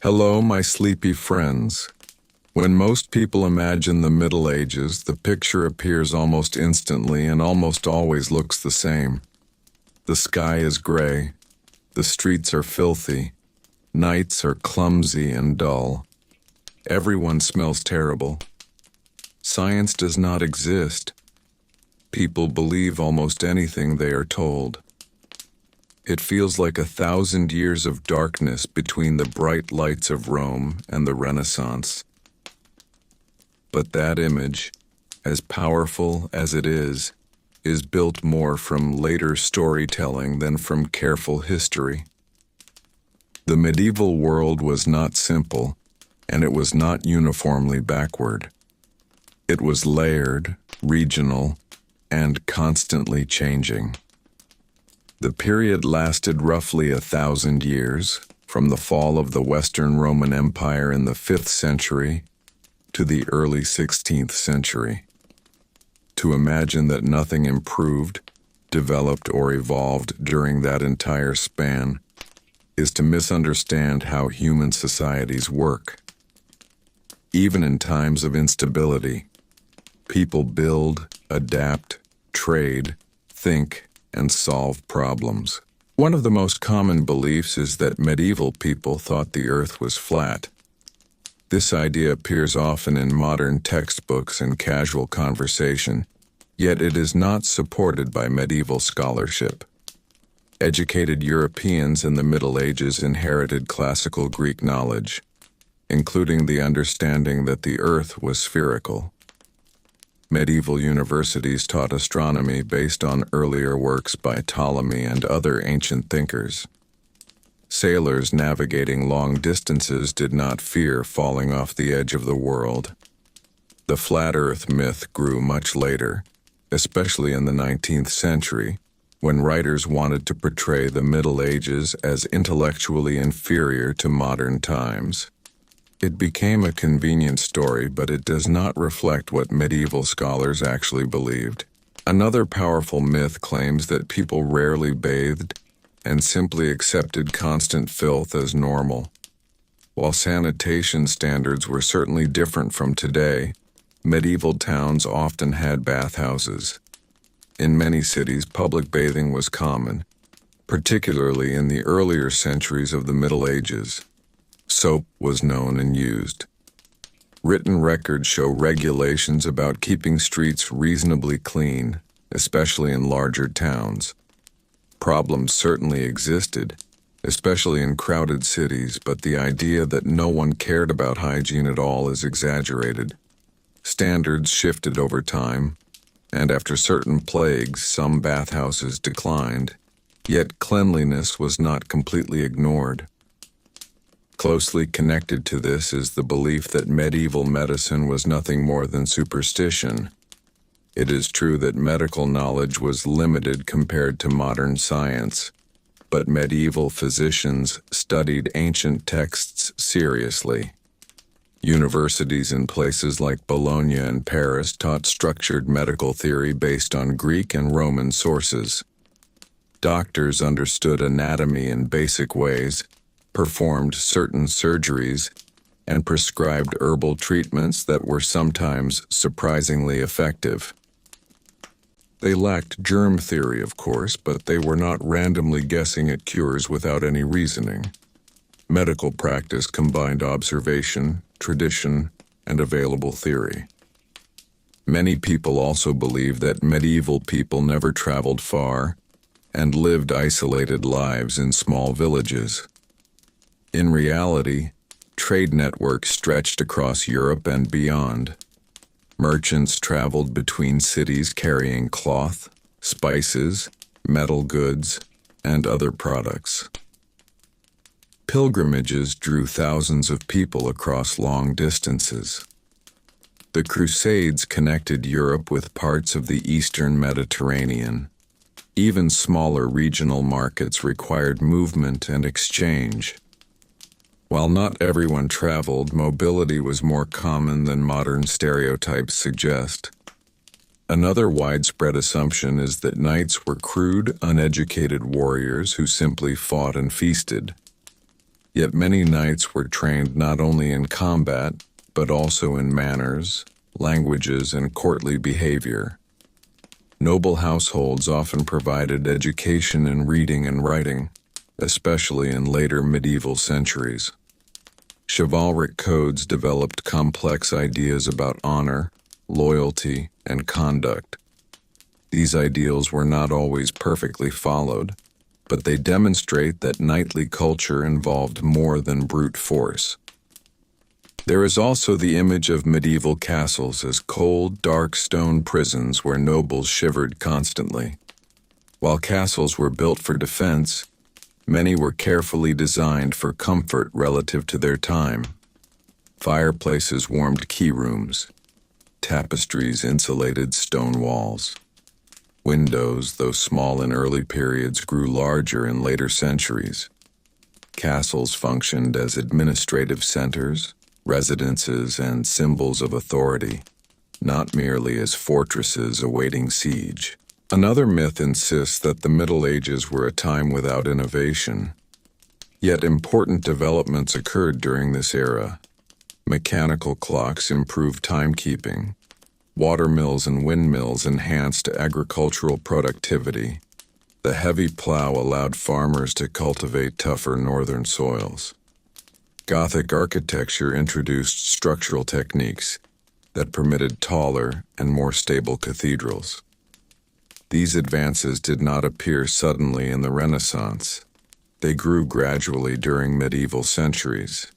Hello, my sleepy friends. When most people imagine the Middle Ages, the picture appears almost instantly and almost always looks the same. The sky is gray, the streets are filthy, nights are clumsy and dull. Everyone smells terrible. Science does not exist. People believe almost anything they are told. It feels like 1,000 years of darkness between the bright lights of Rome and the Renaissance. But that image, as powerful as it is built more from later storytelling than from careful history. The medieval world was not simple, and it was not uniformly backward. It was layered, regional, and constantly changing. The period lasted roughly 1,000 years, from the fall of the Western Roman Empire in the 5th century to the early 16th century. To imagine that nothing improved, developed, or evolved during that entire span is to misunderstand how human societies work. Even in times of instability, people build, adapt, trade, think, and solve problems. One of the most common beliefs is that medieval people thought the earth was flat. This idea appears often in modern textbooks and casual conversation, yet it is not supported by medieval scholarship. Educated Europeans in the Middle Ages inherited classical Greek knowledge, including the understanding that the earth was spherical. Medieval universities taught astronomy based on earlier works by Ptolemy and other ancient thinkers. Sailors navigating long distances did not fear falling off the edge of the world. The flat earth myth grew much later, especially in the 19th century, when writers wanted to portray the Middle Ages as intellectually inferior to modern times. It became a convenient story, but it does not reflect what medieval scholars actually believed. Another powerful myth claims that people rarely bathed and simply accepted constant filth as normal. While sanitation standards were certainly different from today, medieval towns often had bathhouses. In many cities, public bathing was common, particularly in the earlier centuries of the Middle Ages. Soap was known and used. Written records show regulations about keeping streets reasonably clean, especially in larger towns. Problems certainly existed, especially in crowded cities, but the idea that no one cared about hygiene at all is exaggerated. Standards shifted over time, and after certain plagues, some bathhouses declined, yet cleanliness was not completely ignored. Closely connected to this is the belief that medieval medicine was nothing more than superstition. It is true that medical knowledge was limited compared to modern science, but medieval physicians studied ancient texts seriously. Universities in places like Bologna and Paris taught structured medical theory based on Greek and Roman sources. Doctors understood anatomy in basic ways, performed certain surgeries, and prescribed herbal treatments that were sometimes surprisingly effective. They lacked germ theory, of course, but they were not randomly guessing at cures without any reasoning. Medical practice combined observation, tradition, and available theory. Many people also believe that medieval people never traveled far and lived isolated lives in small villages. In reality, trade networks stretched across Europe and beyond. Merchants traveled between cities carrying cloth, spices, metal goods, and other products. Pilgrimages drew thousands of people across long distances. The Crusades connected Europe with parts of the Eastern Mediterranean. Even smaller regional markets required movement and exchange. While not everyone traveled, mobility was more common than modern stereotypes suggest. Another widespread assumption is that knights were crude, uneducated warriors who simply fought and feasted. Yet many knights were trained not only in combat, but also in manners, languages, and courtly behavior. Noble households often provided education in reading and writing, especially in later medieval centuries. Chivalric codes developed complex ideas about honor, loyalty, and conduct. These ideals were not always perfectly followed, but they demonstrate that knightly culture involved more than brute force. There is also the image of medieval castles as cold, dark stone prisons where nobles shivered constantly. While castles were built for defense, many were carefully designed for comfort relative to their time. Fireplaces warmed key rooms. Tapestries insulated stone walls. Windows, though small in early periods, grew larger in later centuries. Castles functioned as administrative centers, residences, and symbols of authority, not merely as fortresses awaiting siege. Another myth insists that the Middle Ages were a time without innovation. Yet important developments occurred during this era. Mechanical clocks improved timekeeping. Watermills and windmills enhanced agricultural productivity. The heavy plow allowed farmers to cultivate tougher northern soils. Gothic architecture introduced structural techniques that permitted taller and more stable cathedrals. These advances did not appear suddenly in the Renaissance. They grew gradually during medieval centuries.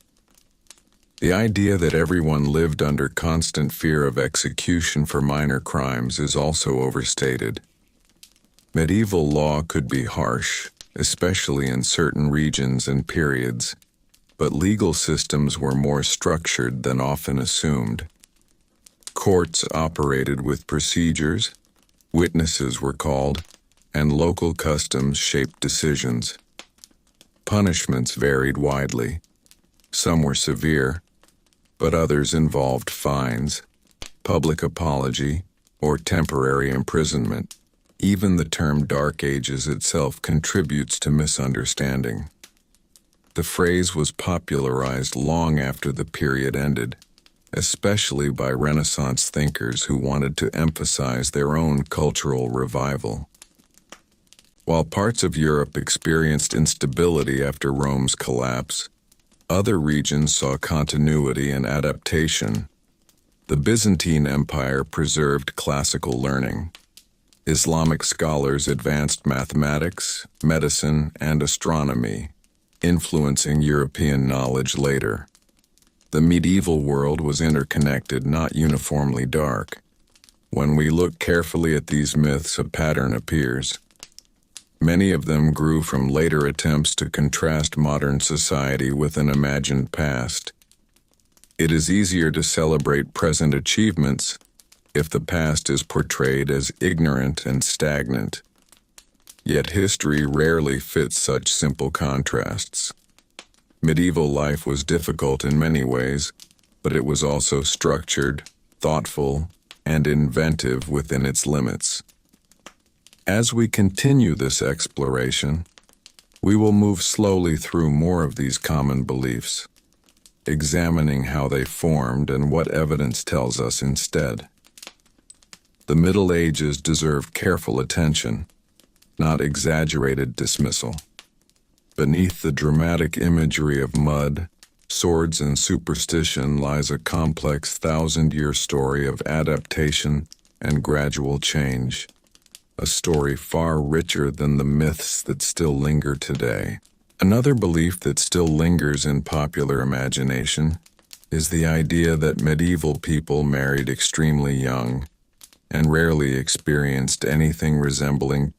The idea that everyone lived under constant fear of execution for minor crimes is also overstated. Medieval law could be harsh, especially in certain regions and periods, but legal systems were more structured than often assumed. Courts operated with procedures, witnesses were called, and local customs shaped decisions. Punishments varied widely. Some were severe, but others involved fines, public apology, or temporary imprisonment. Even the term Dark Ages itself contributes to misunderstanding. The phrase was popularized long after the period ended, especially by Renaissance thinkers who wanted to emphasize their own cultural revival. While parts of Europe experienced instability after Rome's collapse, other regions saw continuity and adaptation. The Byzantine Empire preserved classical learning. Islamic scholars advanced mathematics, medicine, and astronomy, influencing European knowledge later. The medieval world was interconnected, not uniformly dark. When we look carefully at these myths, a pattern appears. Many of them grew from later attempts to contrast modern society with an imagined past. It is easier to celebrate present achievements if the past is portrayed as ignorant and stagnant. Yet history rarely fits such simple contrasts. Medieval life was difficult in many ways, but it was also structured, thoughtful, and inventive within its limits. As we continue this exploration, we will move slowly through more of these common beliefs, examining how they formed and what evidence tells us instead. The Middle Ages deserve careful attention, not exaggerated dismissal. Beneath the dramatic imagery of mud, swords, and superstition lies a complex thousand-year story of adaptation and gradual change. A story far richer than the myths that still linger today. Another belief that still lingers in popular imagination is the idea that medieval people married extremely young and rarely experienced anything resembling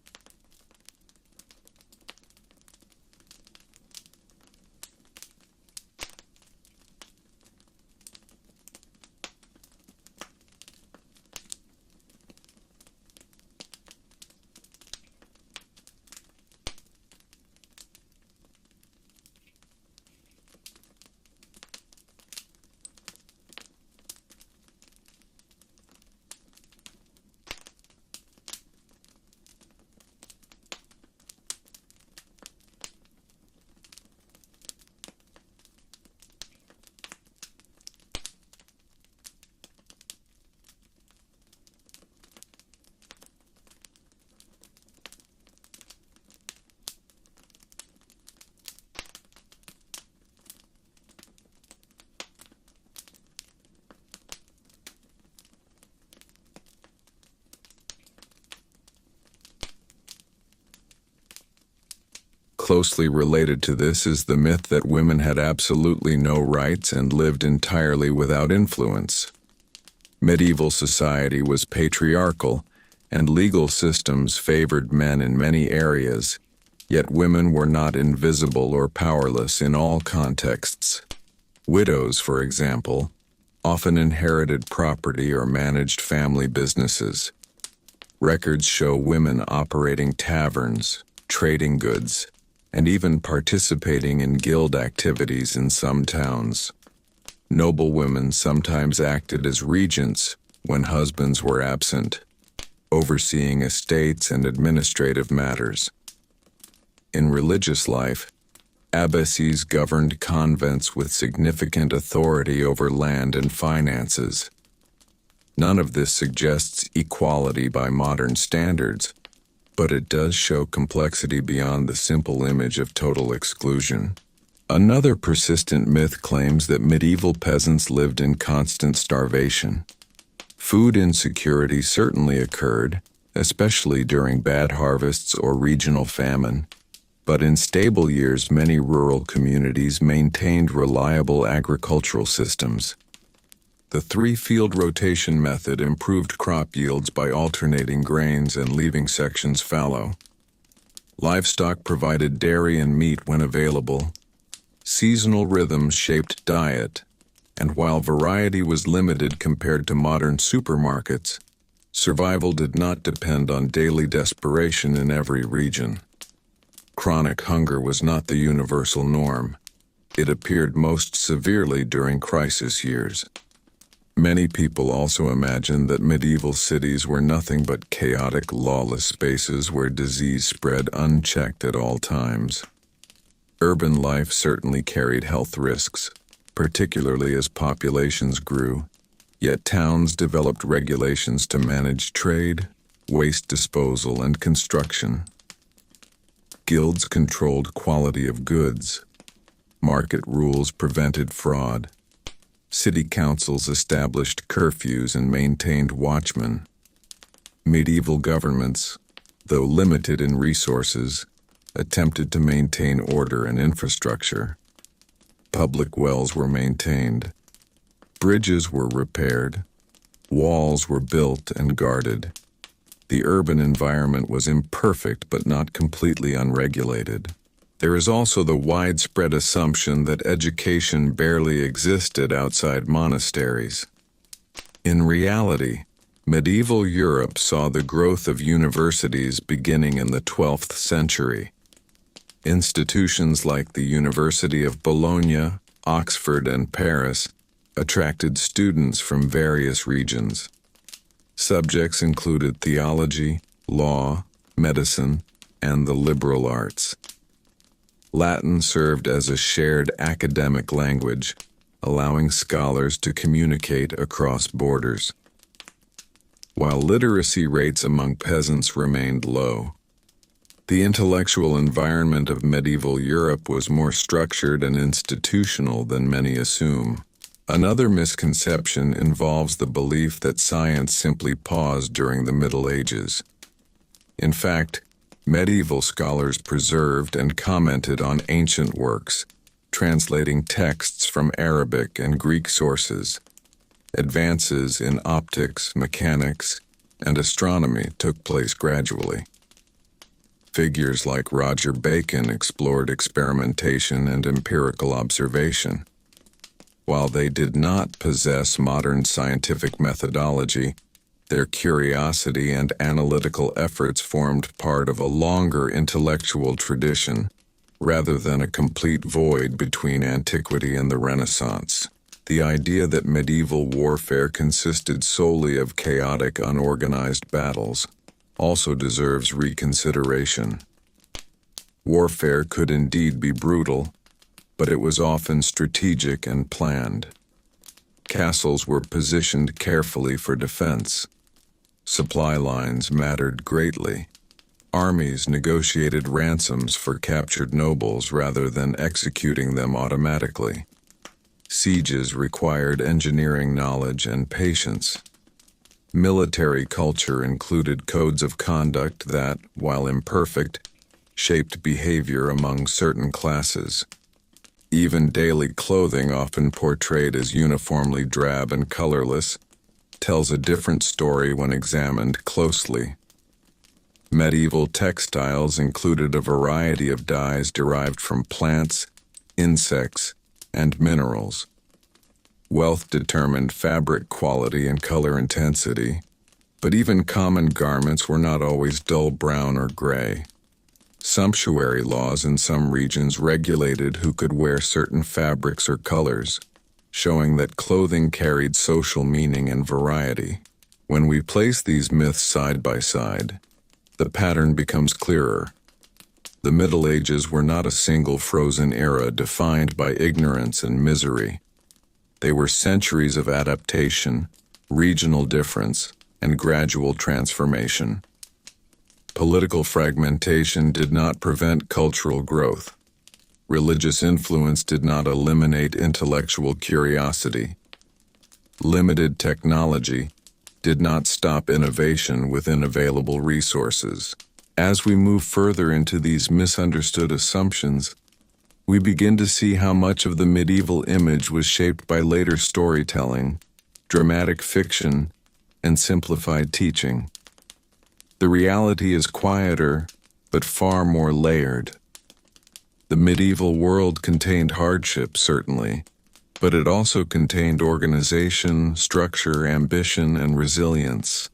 Closely related to this is the myth that women had absolutely no rights and lived entirely without influence. Medieval society was patriarchal, and legal systems favored men in many areas, yet women were not invisible or powerless in all contexts. Widows, for example, often inherited property or managed family businesses. Records show women operating taverns, trading goods, and even participating in guild activities in some towns. Noblewomen sometimes acted as regents when husbands were absent, overseeing estates and administrative matters. In religious life, abbesses governed convents with significant authority over land and finances. None of this suggests equality by modern standards, but it does show complexity beyond the simple image of total exclusion. Another persistent myth claims that medieval peasants lived in constant starvation. Food insecurity certainly occurred, especially during bad harvests or regional famine, but in stable years many rural communities maintained reliable agricultural systems. The three-field rotation method improved crop yields by alternating grains and leaving sections fallow. Livestock provided dairy and meat when available. Seasonal rhythms shaped diet, and while variety was limited compared to modern supermarkets, survival did not depend on daily desperation in every region. Chronic hunger was not the universal norm. It appeared most severely during crisis years. Many people also imagined that medieval cities were nothing but chaotic, lawless spaces where disease spread unchecked at all times. Urban life certainly carried health risks, particularly as populations grew, yet towns developed regulations to manage trade, waste disposal, and construction. Guilds controlled quality of goods. Market rules prevented fraud. City councils established curfews and maintained watchmen. Medieval governments, though limited in resources, attempted to maintain order and infrastructure. Public wells were maintained. Bridges were repaired. Walls were built and guarded. The urban environment was imperfect but not completely unregulated. There is also the widespread assumption that education barely existed outside monasteries. In reality, medieval Europe saw the growth of universities beginning in the 12th century. Institutions like the University of Bologna, Oxford, and Paris attracted students from various regions. Subjects included theology, law, medicine, and the liberal arts. Latin served as a shared academic language, allowing scholars to communicate across borders. While literacy rates among peasants remained low, the intellectual environment of medieval Europe was more structured and institutional than many assume. Another misconception involves the belief that science simply paused during the Middle Ages. In fact, medieval scholars preserved and commented on ancient works, translating texts from Arabic and Greek sources. Advances in optics, mechanics, and astronomy took place gradually. Figures like Roger Bacon explored experimentation and empirical observation. While they did not possess modern scientific methodology, their curiosity and analytical efforts formed part of a longer intellectual tradition, rather than a complete void between antiquity and the Renaissance. The idea that medieval warfare consisted solely of chaotic, unorganized battles also deserves reconsideration. Warfare could indeed be brutal, but it was often strategic and planned. Castles were positioned carefully for defense. Supply lines mattered greatly. Armies negotiated ransoms for captured nobles rather than executing them automatically. Sieges required engineering knowledge and patience. Military culture included codes of conduct that, while imperfect, shaped behavior among certain classes. Even daily clothing, often portrayed as uniformly drab and colorless, tells a different story when examined closely. Medieval textiles included a variety of dyes derived from plants, insects, and minerals. Wealth determined fabric quality and color intensity, but even common garments were not always dull brown or gray. Sumptuary laws in some regions regulated who could wear certain fabrics or colors, showing that clothing carried social meaning and variety. When we place these myths side by side, the pattern becomes clearer. The Middle Ages were not a single frozen era defined by ignorance and misery. They were centuries of adaptation, regional difference, and gradual transformation. Political fragmentation did not prevent cultural growth. Religious influence did not eliminate intellectual curiosity. Limited technology did not stop innovation within available resources. As we move further into these misunderstood assumptions, we begin to see how much of the medieval image was shaped by later storytelling, dramatic fiction, and simplified teaching. The reality is quieter, but far more layered. The medieval world contained hardship, certainly, but it also contained organization, structure, ambition, and resilience,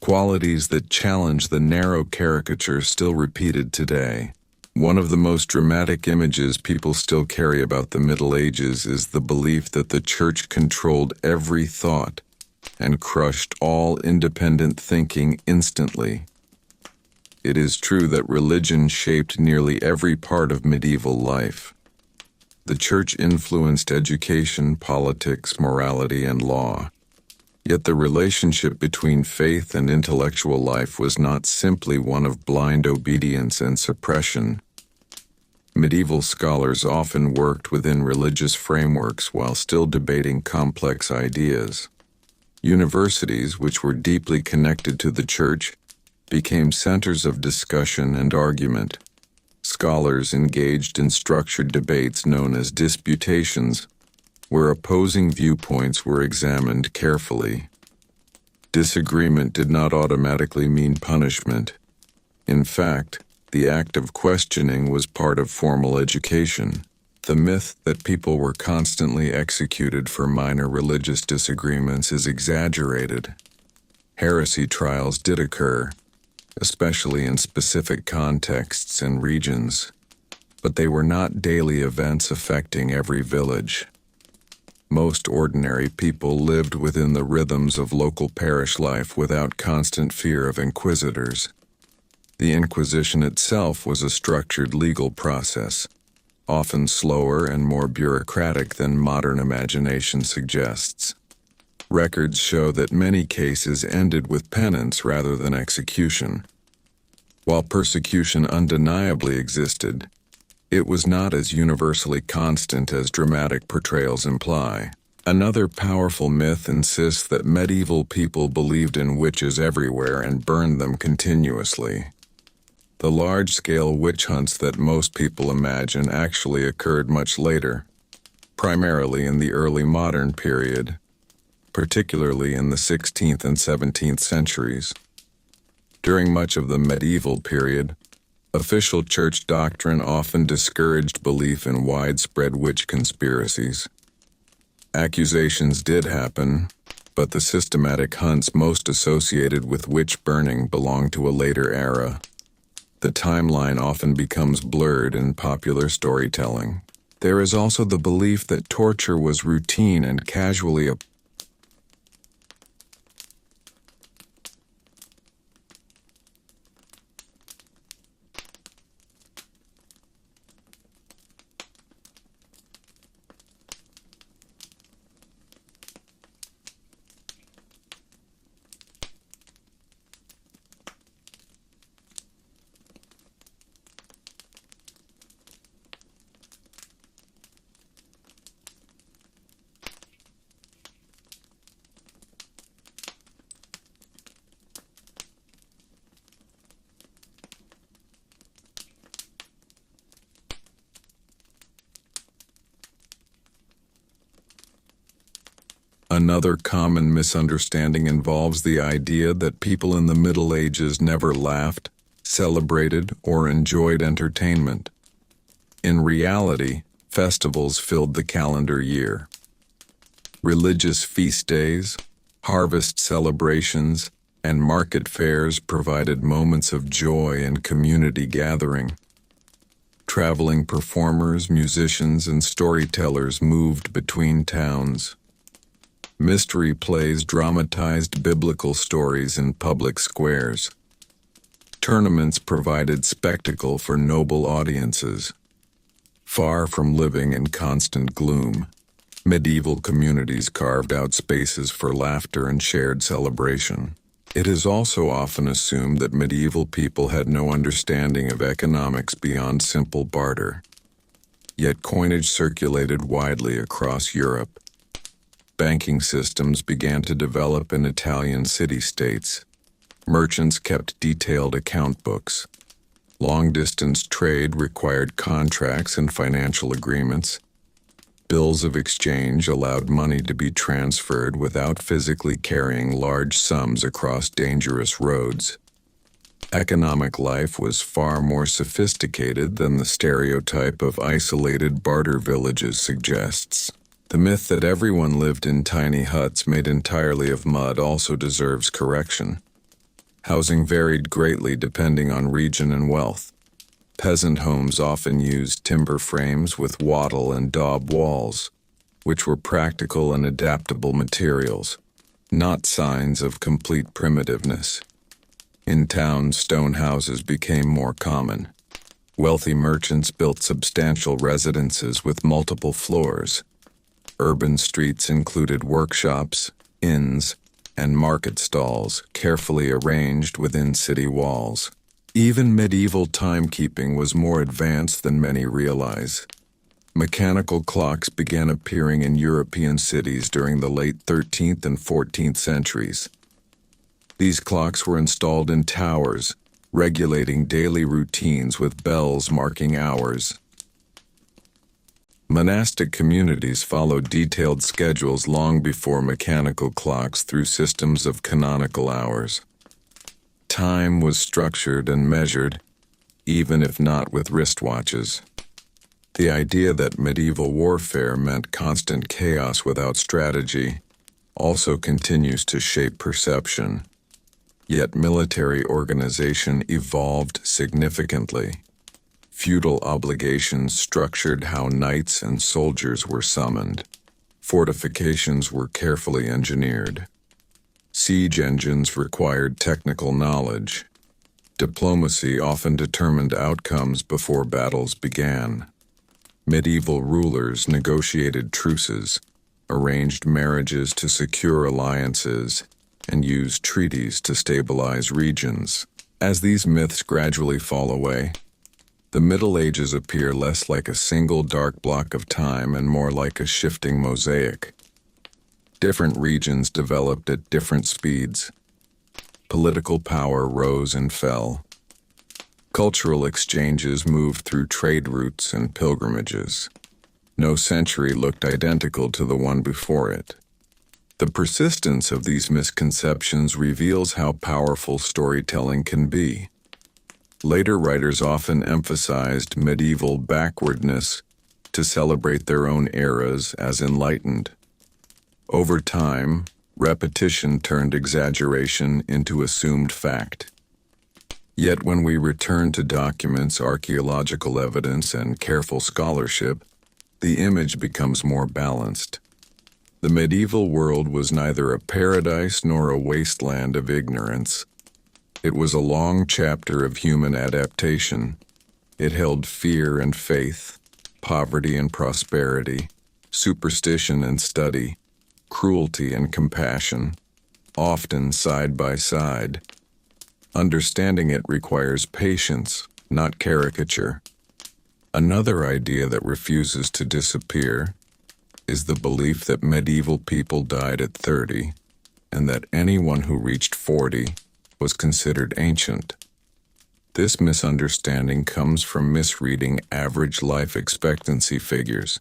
qualities that challenge the narrow caricature still repeated today. One of the most dramatic images people still carry about the Middle Ages is the belief that the Church controlled every thought and crushed all independent thinking instantly. It is true that religion shaped nearly every part of medieval life. The Church influenced education, politics, morality, and law. Yet the relationship between faith and intellectual life was not simply one of blind obedience and suppression. Medieval scholars often worked within religious frameworks while still debating complex ideas. Universities, which were deeply connected to the Church, became centers of discussion and argument. Scholars engaged in structured debates known as disputations, where opposing viewpoints were examined carefully. Disagreement did not automatically mean punishment. In fact, the act of questioning was part of formal education. The myth that people were constantly executed for minor religious disagreements is exaggerated. Heresy trials did occur, especially in specific contexts and regions, but they were not daily events affecting every village. Most ordinary people lived within the rhythms of local parish life without constant fear of inquisitors. The Inquisition itself was a structured legal process, often slower and more bureaucratic than modern imagination suggests. Records show that many cases ended with penance rather than execution. While persecution undeniably existed, it was not as universally constant as dramatic portrayals imply. Another powerful myth insists that medieval people believed in witches everywhere and burned them continuously. The large-scale witch hunts that most people imagine actually occurred much later, primarily in the early modern period, particularly in the 16th and 17th centuries. During much of the medieval period, official church doctrine often discouraged belief in widespread witch conspiracies. Accusations did happen, but the systematic hunts most associated with witch burning belong to a later era. The timeline often becomes blurred in popular storytelling. There is also the belief that torture was routine and casually applied. Another common misunderstanding involves the idea that people in the Middle Ages never laughed, celebrated, or enjoyed entertainment. In reality, festivals filled the calendar year. Religious feast days, harvest celebrations, and market fairs provided moments of joy and community gathering. Traveling performers, musicians, and storytellers moved between towns. Mystery plays dramatized biblical stories in public squares. Tournaments provided spectacle for noble audiences. Far from living in constant gloom, medieval communities carved out spaces for laughter and shared celebration. It is also often assumed that medieval people had no understanding of economics beyond simple barter. Yet coinage circulated widely across Europe. Banking systems began to develop in Italian city-states. Merchants kept detailed account books. Long-distance trade required contracts and financial agreements. Bills of exchange allowed money to be transferred without physically carrying large sums across dangerous roads. Economic life was far more sophisticated than the stereotype of isolated barter villages suggests. The myth that everyone lived in tiny huts made entirely of mud also deserves correction. Housing varied greatly depending on region and wealth. Peasant homes often used timber frames with wattle and daub walls, which were practical and adaptable materials, not signs of complete primitiveness. In towns, stone houses became more common. Wealthy merchants built substantial residences with multiple floors. Urban streets included workshops, inns, and market stalls carefully arranged within city walls. Even medieval timekeeping was more advanced than many realize. Mechanical clocks began appearing in European cities during the late 13th and 14th centuries. These clocks were installed in towers, regulating daily routines with bells marking hours. Monastic communities followed detailed schedules long before mechanical clocks through systems of canonical hours. Time was structured and measured, even if not with wristwatches. The idea that medieval warfare meant constant chaos without strategy also continues to shape perception. Yet military organization evolved significantly. Feudal obligations structured how knights and soldiers were summoned. Fortifications were carefully engineered. Siege engines required technical knowledge. Diplomacy often determined outcomes before battles began. Medieval rulers negotiated truces, arranged marriages to secure alliances, and used treaties to stabilize regions. As these myths gradually fall away, the Middle Ages appear less like a single dark block of time and more like a shifting mosaic. Different regions developed at different speeds. Political power rose and fell. Cultural exchanges moved through trade routes and pilgrimages. No century looked identical to the one before it. The persistence of these misconceptions reveals how powerful storytelling can be. Later writers often emphasized medieval backwardness to celebrate their own eras as enlightened. Over time, repetition turned exaggeration into assumed fact. Yet when we return to documents, archaeological evidence, and careful scholarship, the image becomes more balanced. The medieval world was neither a paradise nor a wasteland of ignorance. It was a long chapter of human adaptation. It held fear and faith, poverty and prosperity, superstition and study, cruelty and compassion, often side by side. Understanding it requires patience, not caricature. Another idea that refuses to disappear is the belief that medieval people died at 30, and that anyone who reached 40 was considered ancient. This misunderstanding comes from misreading average life expectancy figures.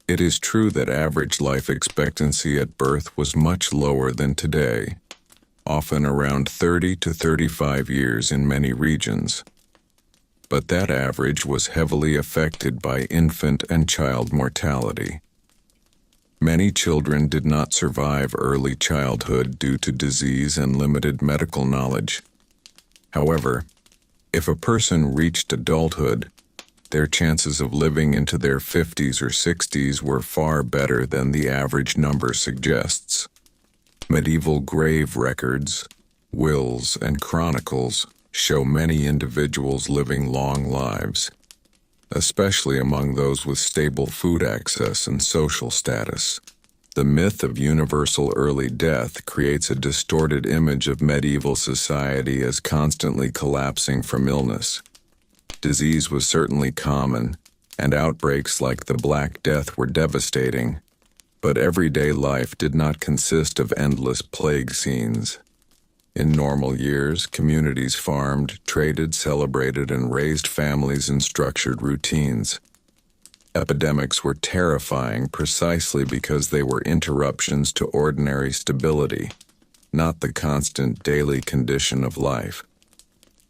It is true that average life expectancy at birth was much lower than today, often around 30 to 35 years in many regions. But that average was heavily affected by infant and child mortality. Many children did not survive early childhood due to disease and limited medical knowledge. However, if a person reached adulthood, their chances of living into their 50s or 60s were far better than the average number suggests. Medieval grave records, wills, and chronicles show many individuals living long lives, especially among those with stable food access and social status. The myth of universal early death creates a distorted image of medieval society as constantly collapsing from illness. Disease was certainly common, and outbreaks like the Black Death were devastating, but everyday life did not consist of endless plague scenes. In normal years, communities farmed, traded, celebrated, and raised families in structured routines. Epidemics were terrifying precisely because they were interruptions to ordinary stability, not the constant daily condition of life.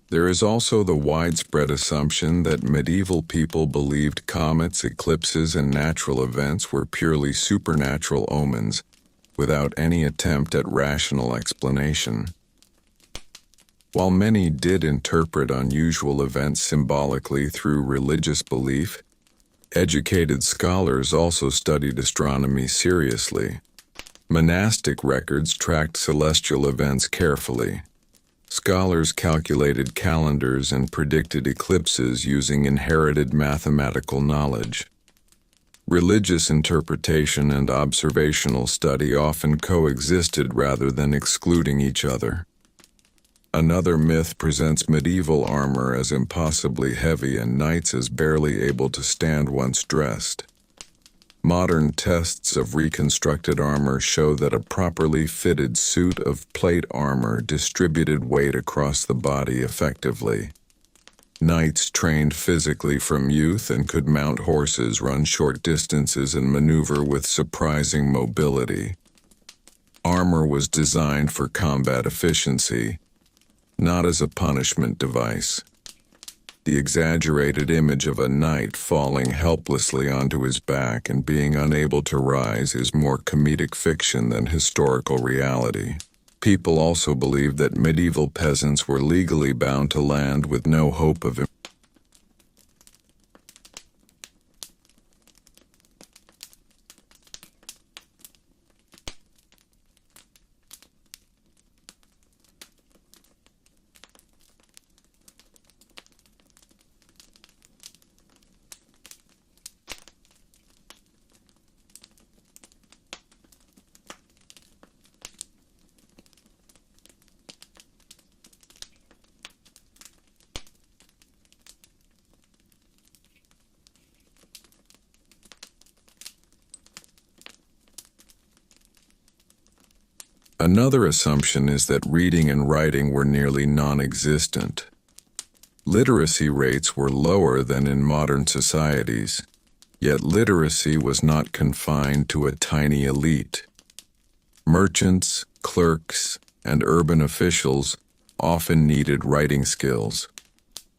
There is also the widespread assumption that medieval people believed comets, eclipses, and natural events were purely supernatural omens, without any attempt at rational explanation. While many did interpret unusual events symbolically through religious belief, educated scholars also studied astronomy seriously. Monastic records tracked celestial events carefully. Scholars calculated calendars and predicted eclipses using inherited mathematical knowledge. Religious interpretation and observational study often coexisted rather than excluding each other. Another myth presents medieval armor as impossibly heavy and knights as barely able to stand once dressed. Modern tests of reconstructed armor show that a properly fitted suit of plate armor distributed weight across the body effectively. Knights trained physically from youth and could mount horses, run short distances, and maneuver with surprising mobility. Armor was designed for combat efficiency, not as a punishment device. The exaggerated image of a knight falling helplessly onto his back and being unable to rise is more comedic fiction than historical reality. People also believed that medieval peasants were legally bound to land with no hope of Another assumption is that reading and writing were nearly non-existent. Literacy rates were lower than in modern societies, yet literacy was not confined to a tiny elite. Merchants, clerks, and urban officials often needed writing skills.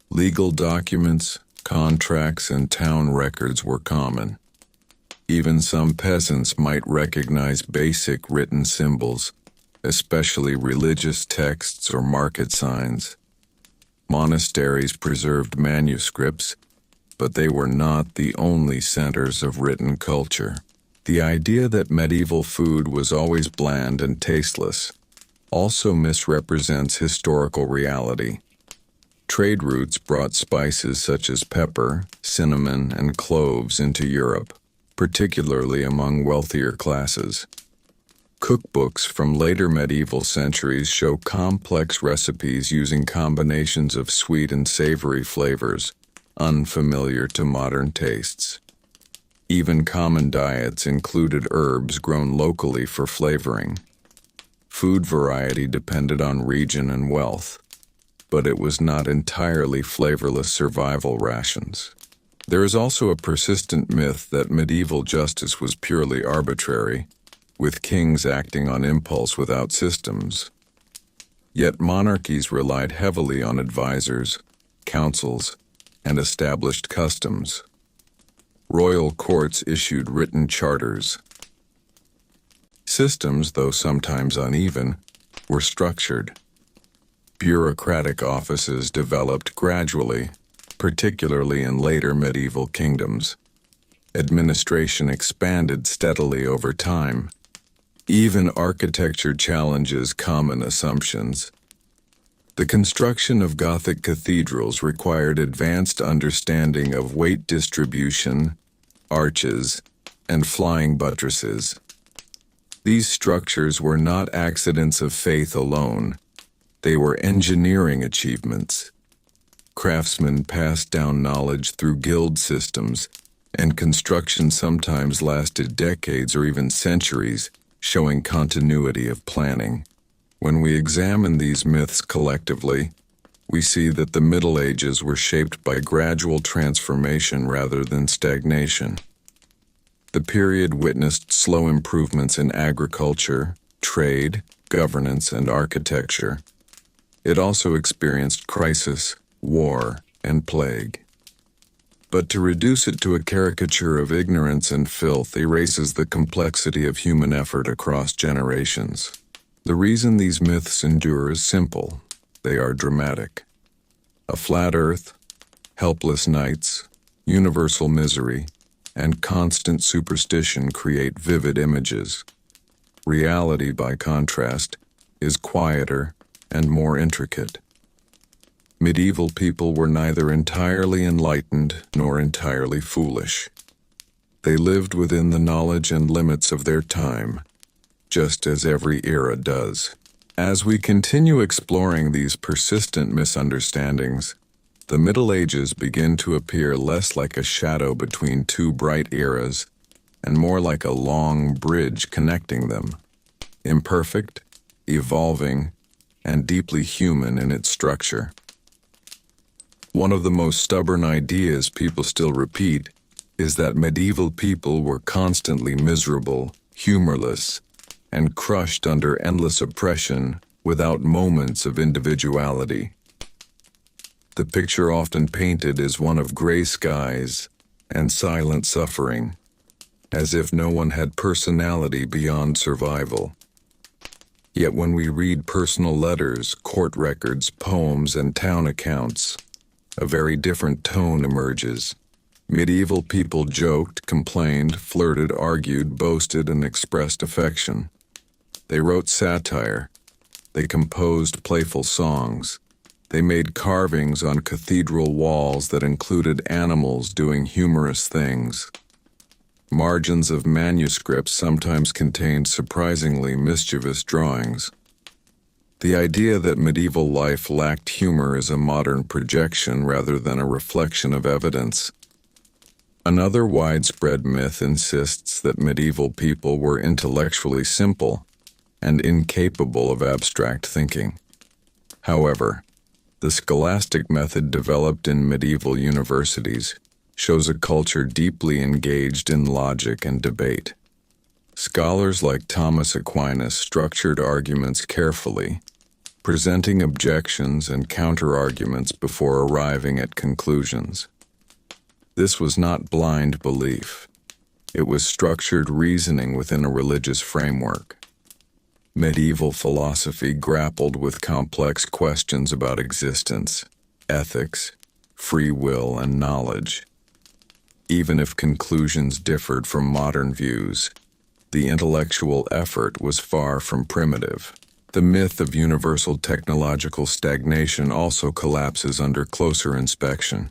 Legal documents, contracts, and town records were common. Even some peasants might recognize basic written symbols, especially religious texts or market signs. Monasteries preserved manuscripts, but they were not the only centers of written culture. The idea that medieval food was always bland and tasteless also misrepresents historical reality. Trade routes brought spices such as pepper, cinnamon, and cloves into Europe, particularly among wealthier classes. Cookbooks from later medieval centuries show complex recipes using combinations of sweet and savory flavors, unfamiliar to modern tastes. Even common diets included herbs grown locally for flavoring. Food variety depended on region and wealth, but it was not entirely flavorless survival rations. There is also a persistent myth that medieval justice was purely arbitrary, with kings acting on impulse without systems. Yet monarchies relied heavily on advisors, councils, and established customs. Royal courts issued written charters. Systems, though sometimes uneven, were structured. Bureaucratic offices developed gradually, particularly in later medieval kingdoms. Administration expanded steadily over time. Even architecture challenges common assumptions. The construction of Gothic cathedrals required advanced understanding of weight distribution, arches, and flying buttresses. These structures were not accidents of faith alone. They were engineering achievements. Craftsmen passed down knowledge through guild systems, and construction sometimes lasted decades or even centuries, showing continuity of planning. When we examine these myths collectively, we see that the Middle Ages were shaped by gradual transformation rather than stagnation. The period witnessed slow improvements in agriculture, trade, governance, and architecture. It also experienced crisis, war, and plague. But to reduce it to a caricature of ignorance and filth erases the complexity of human effort across generations. The reason these myths endure is simple. They are dramatic. A flat earth, helpless knights, universal misery, and constant superstition create vivid images. Reality, by contrast, is quieter and more intricate. Medieval people were neither entirely enlightened nor entirely foolish. They lived within the knowledge and limits of their time, just as every era does. As we continue exploring these persistent misunderstandings, the Middle Ages begin to appear less like a shadow between two bright eras and more like a long bridge connecting them. Imperfect, evolving, and deeply human in its structure. One of the most stubborn ideas people still repeat is that medieval people were constantly miserable, humorless, and crushed under endless oppression without moments of individuality. The picture often painted is one of gray skies and silent suffering, as if no one had personality beyond survival. Yet when we read personal letters, court records, poems, and town accounts, a very different tone emerges. Medieval people joked, complained, flirted, argued, boasted, and expressed affection. They wrote satire. They composed playful songs. They made carvings on cathedral walls that included animals doing humorous things. Margins of manuscripts sometimes contained surprisingly mischievous drawings. The idea that medieval life lacked humor is a modern projection rather than a reflection of evidence. Another widespread myth insists that medieval people were intellectually simple and incapable of abstract thinking. However, the scholastic method developed in medieval universities shows a culture deeply engaged in logic and debate. Scholars like Thomas Aquinas structured arguments carefully, presenting objections and counter-arguments before arriving at conclusions. This was not blind belief. It was structured reasoning within a religious framework. Medieval philosophy grappled with complex questions about existence, ethics, free will, and knowledge. Even if conclusions differed from modern views, the intellectual effort was far from primitive. The myth of universal technological stagnation also collapses under closer inspection.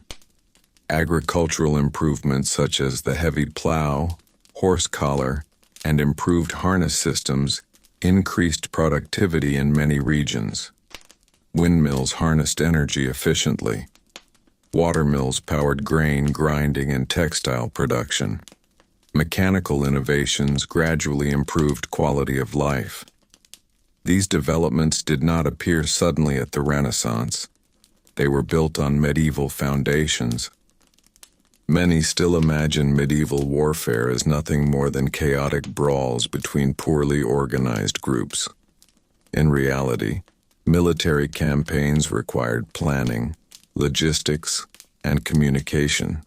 Agricultural improvements such as the heavy plow, horse collar, and improved harness systems increased productivity in many regions. Windmills harnessed energy efficiently. Watermills powered grain grinding and textile production. Mechanical innovations gradually improved quality of life. These developments did not appear suddenly at the Renaissance. They were built on medieval foundations. Many still imagine medieval warfare as nothing more than chaotic brawls between poorly organized groups. In reality, military campaigns required planning, logistics, and communication.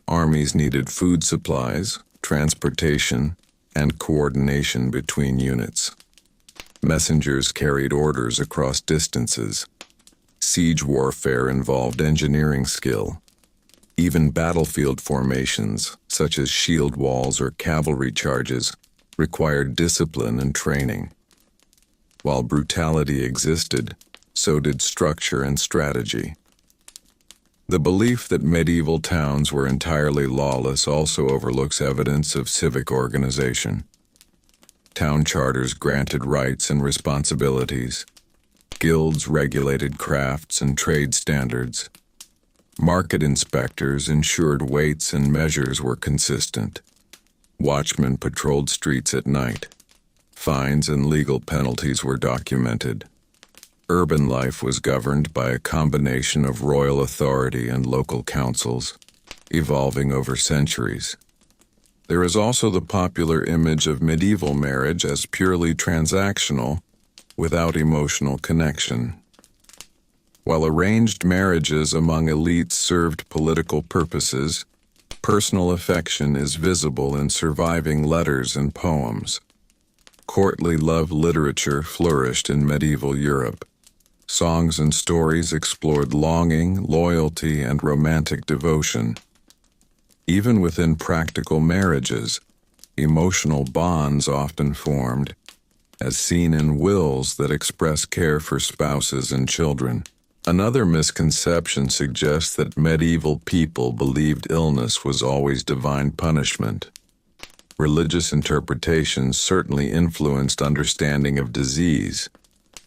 Armies needed food supplies, transportation, and coordination between units. Messengers carried orders across distances. Siege warfare involved engineering skill. Even battlefield formations, such as shield walls or cavalry charges, required discipline and training. While brutality existed, so did structure and strategy. The belief that medieval towns were entirely lawless also overlooks evidence of civic organization. Town charters granted rights and responsibilities. Guilds regulated crafts and trade standards. Market inspectors ensured weights and measures were consistent. Watchmen patrolled streets at night. Fines and legal penalties were documented. Urban life was governed by a combination of royal authority and local councils, evolving over centuries. There is also the popular image of medieval marriage as purely transactional, without emotional connection. While arranged marriages among elites served political purposes, personal affection is visible in surviving letters and poems. Courtly love literature flourished in medieval Europe. Songs and stories explored longing, loyalty, and romantic devotion. Even within practical marriages, emotional bonds often formed, as seen in wills that express care for spouses and children. Another misconception suggests that medieval people believed illness was always divine punishment. Religious interpretations certainly influenced understanding of disease,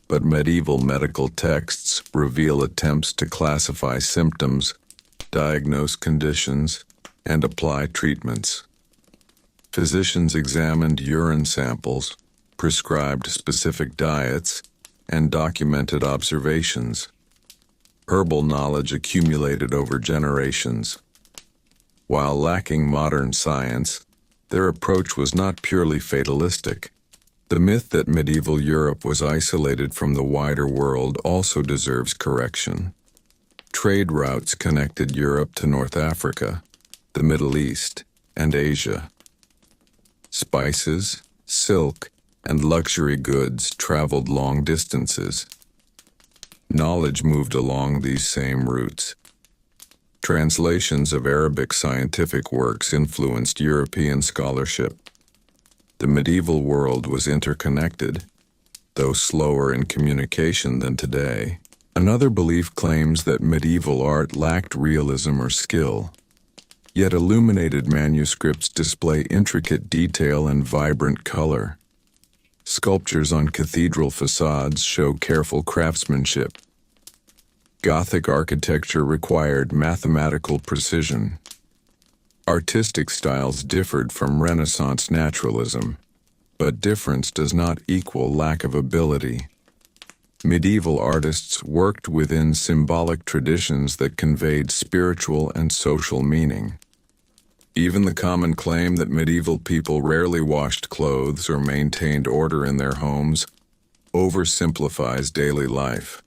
but medieval medical texts reveal attempts to classify symptoms, diagnose conditions, and apply treatments. Physicians examined urine samples, prescribed specific diets, and documented observations. Herbal knowledge accumulated over generations. While lacking modern science, their approach was not purely fatalistic. The myth that medieval Europe was isolated from the wider world also deserves correction. Trade routes connected Europe to North Africa, the Middle East, and Asia. Spices, silk, and luxury goods traveled long distances. Knowledge moved along these same routes. Translations of Arabic scientific works influenced European scholarship. The medieval world was interconnected, though slower in communication than today. Another belief claims that medieval art lacked realism or skill. Yet illuminated manuscripts display intricate detail and vibrant color. Sculptures on cathedral facades show careful craftsmanship. Gothic architecture required mathematical precision. Artistic styles differed from Renaissance naturalism, but difference does not equal lack of ability. Medieval artists worked within symbolic traditions that conveyed spiritual and social meaning. Even the common claim that medieval people rarely washed clothes or maintained order in their homes oversimplifies daily life.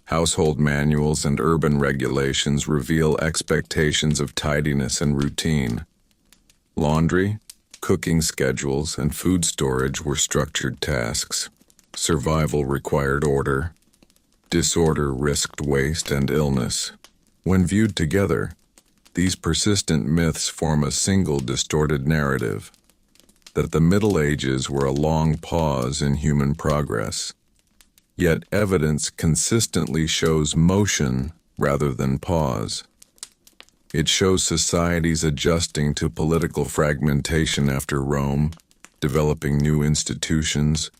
Household manuals and urban regulations reveal expectations of tidiness and routine. Laundry, cooking schedules, and food storage were structured tasks. Survival required order. Disorder risked waste and illness. When viewed together, these persistent myths form a single distorted narrative, that the Middle Ages were a long pause in human progress. Yet evidence consistently shows motion rather than pause. It shows societies adjusting to political fragmentation after Rome, developing new institutions,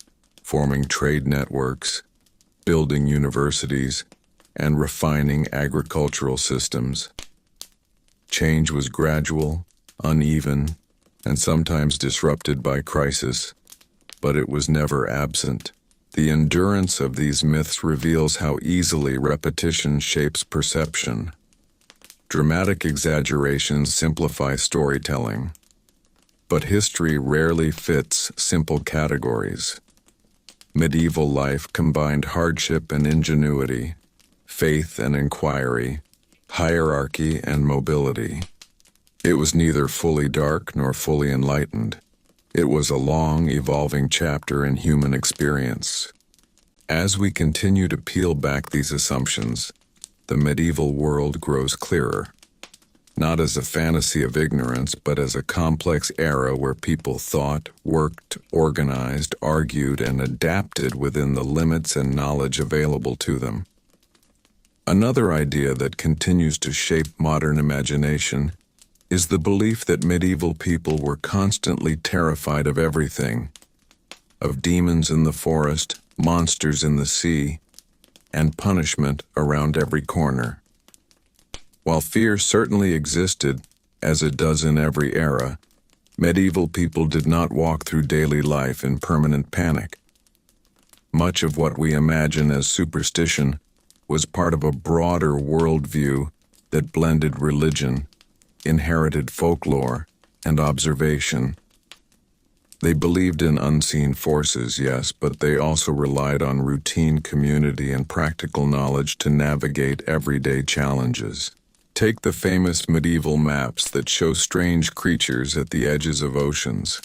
forming trade networks, building universities, and refining agricultural systems. Change was gradual, uneven, and sometimes disrupted by crisis, but it was never absent. The endurance of these myths reveals how easily repetition shapes perception. Dramatic exaggerations simplify storytelling, but history rarely fits simple categories. Medieval life combined hardship and ingenuity, faith and inquiry, hierarchy and mobility. It was neither fully dark nor fully enlightened. It was a long, evolving chapter in human experience. As we continue to peel back these assumptions, the medieval world grows clearer, not as a fantasy of ignorance, but as a complex era where people thought, worked, organized, argued, and adapted within the limits and knowledge available to them. Another idea that continues to shape modern imagination is the belief that medieval people were constantly terrified of everything, of demons in the forest, monsters in the sea, and punishment around every corner. While fear certainly existed, as it does in every era, medieval people did not walk through daily life in permanent panic. Much of what we imagine as superstition was part of a broader worldview that blended religion, inherited folklore, and observation. They believed in unseen forces, yes, but they also relied on routine community and practical knowledge to navigate everyday challenges. Take the famous medieval maps that show strange creatures at the edges of oceans.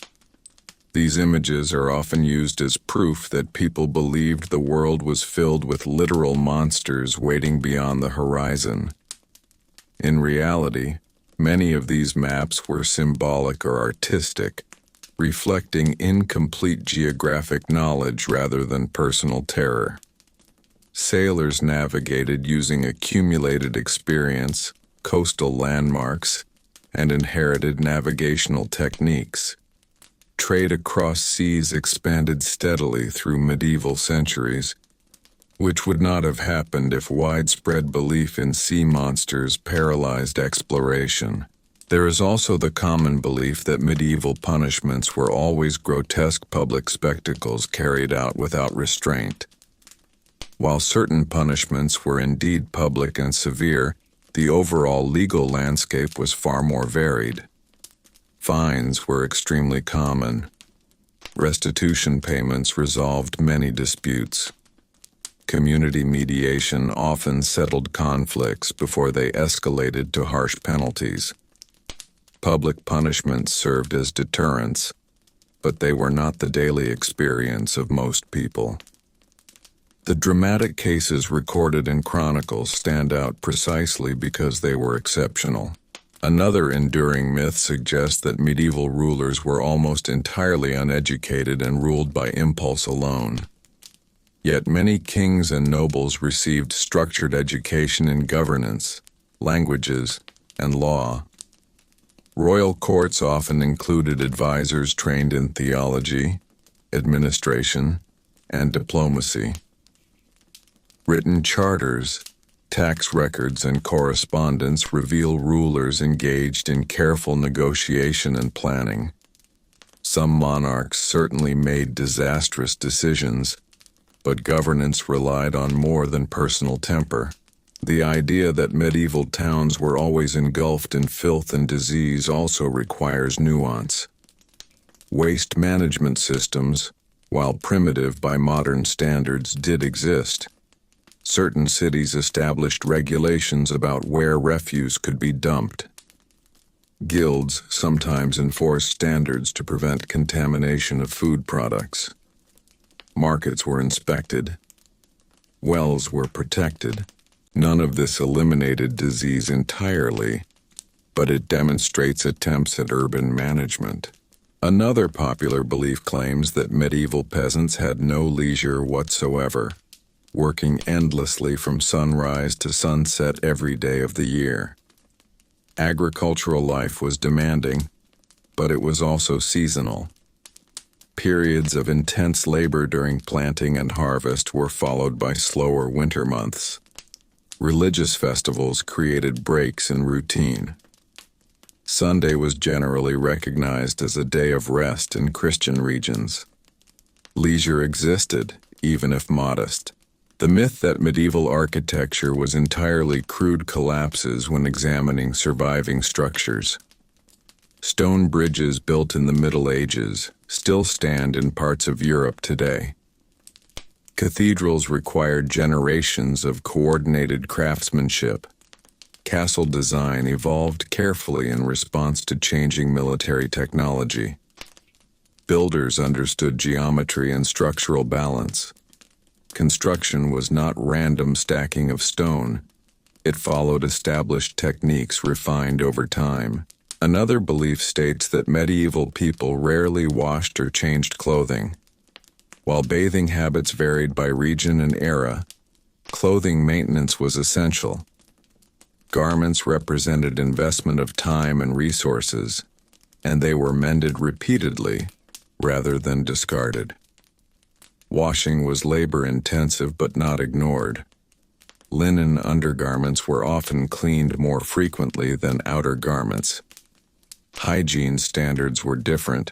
These images are often used as proof that people believed the world was filled with literal monsters waiting beyond the horizon. In reality, many of these maps were symbolic or artistic, reflecting incomplete geographic knowledge rather than personal terror. Sailors navigated using accumulated experience, coastal landmarks, and inherited navigational techniques. Trade across seas expanded steadily through medieval centuries, which would not have happened if widespread belief in sea monsters paralyzed exploration. There is also the common belief that medieval punishments were always grotesque public spectacles carried out without restraint. While certain punishments were indeed public and severe, the overall legal landscape was far more varied. Fines were extremely common. Restitution payments resolved many disputes. Community mediation often settled conflicts before they escalated to harsh penalties. Public punishments served as deterrents, but they were not the daily experience of most people. The dramatic cases recorded in chronicles stand out precisely because they were exceptional. Another enduring myth suggests that medieval rulers were almost entirely uneducated and ruled by impulse alone. Yet many kings and nobles received structured education in governance, languages, and law. Royal courts often included advisors trained in theology, administration, and diplomacy. Written charters, tax records, and correspondence reveal rulers engaged in careful negotiation and planning. Some monarchs certainly made disastrous decisions, but governance relied on more than personal temper. The idea that medieval towns were always engulfed in filth and disease also requires nuance. Waste management systems, while primitive by modern standards, did exist. Certain cities established regulations about where refuse could be dumped. Guilds sometimes enforced standards to prevent contamination of food products. Markets were inspected. Wells were protected. None of this eliminated disease entirely, but it demonstrates attempts at urban management. Another popular belief claims that medieval peasants had no leisure whatsoever, working endlessly from sunrise to sunset every day of the year. Agricultural life was demanding, but it was also seasonal. Periods of intense labor during planting and harvest were followed by slower winter months. Religious festivals created breaks in routine. Sunday was generally recognized as a day of rest in Christian regions. Leisure existed, even if modest. The myth that medieval architecture was entirely crude collapses when examining surviving structures. Stone bridges built in the Middle Ages still stand in parts of Europe today. Cathedrals required generations of coordinated craftsmanship. Castle design evolved carefully in response to changing military technology. Builders understood geometry and structural balance. Construction was not random stacking of stone. It followed established techniques refined over time. Another belief states that medieval people rarely washed or changed clothing. While bathing habits varied by region and era, clothing maintenance was essential. Garments represented investment of time and resources, and they were mended repeatedly rather than discarded. Washing was labor-intensive but not ignored. Linen undergarments were often cleaned more frequently than outer garments. Hygiene standards were different,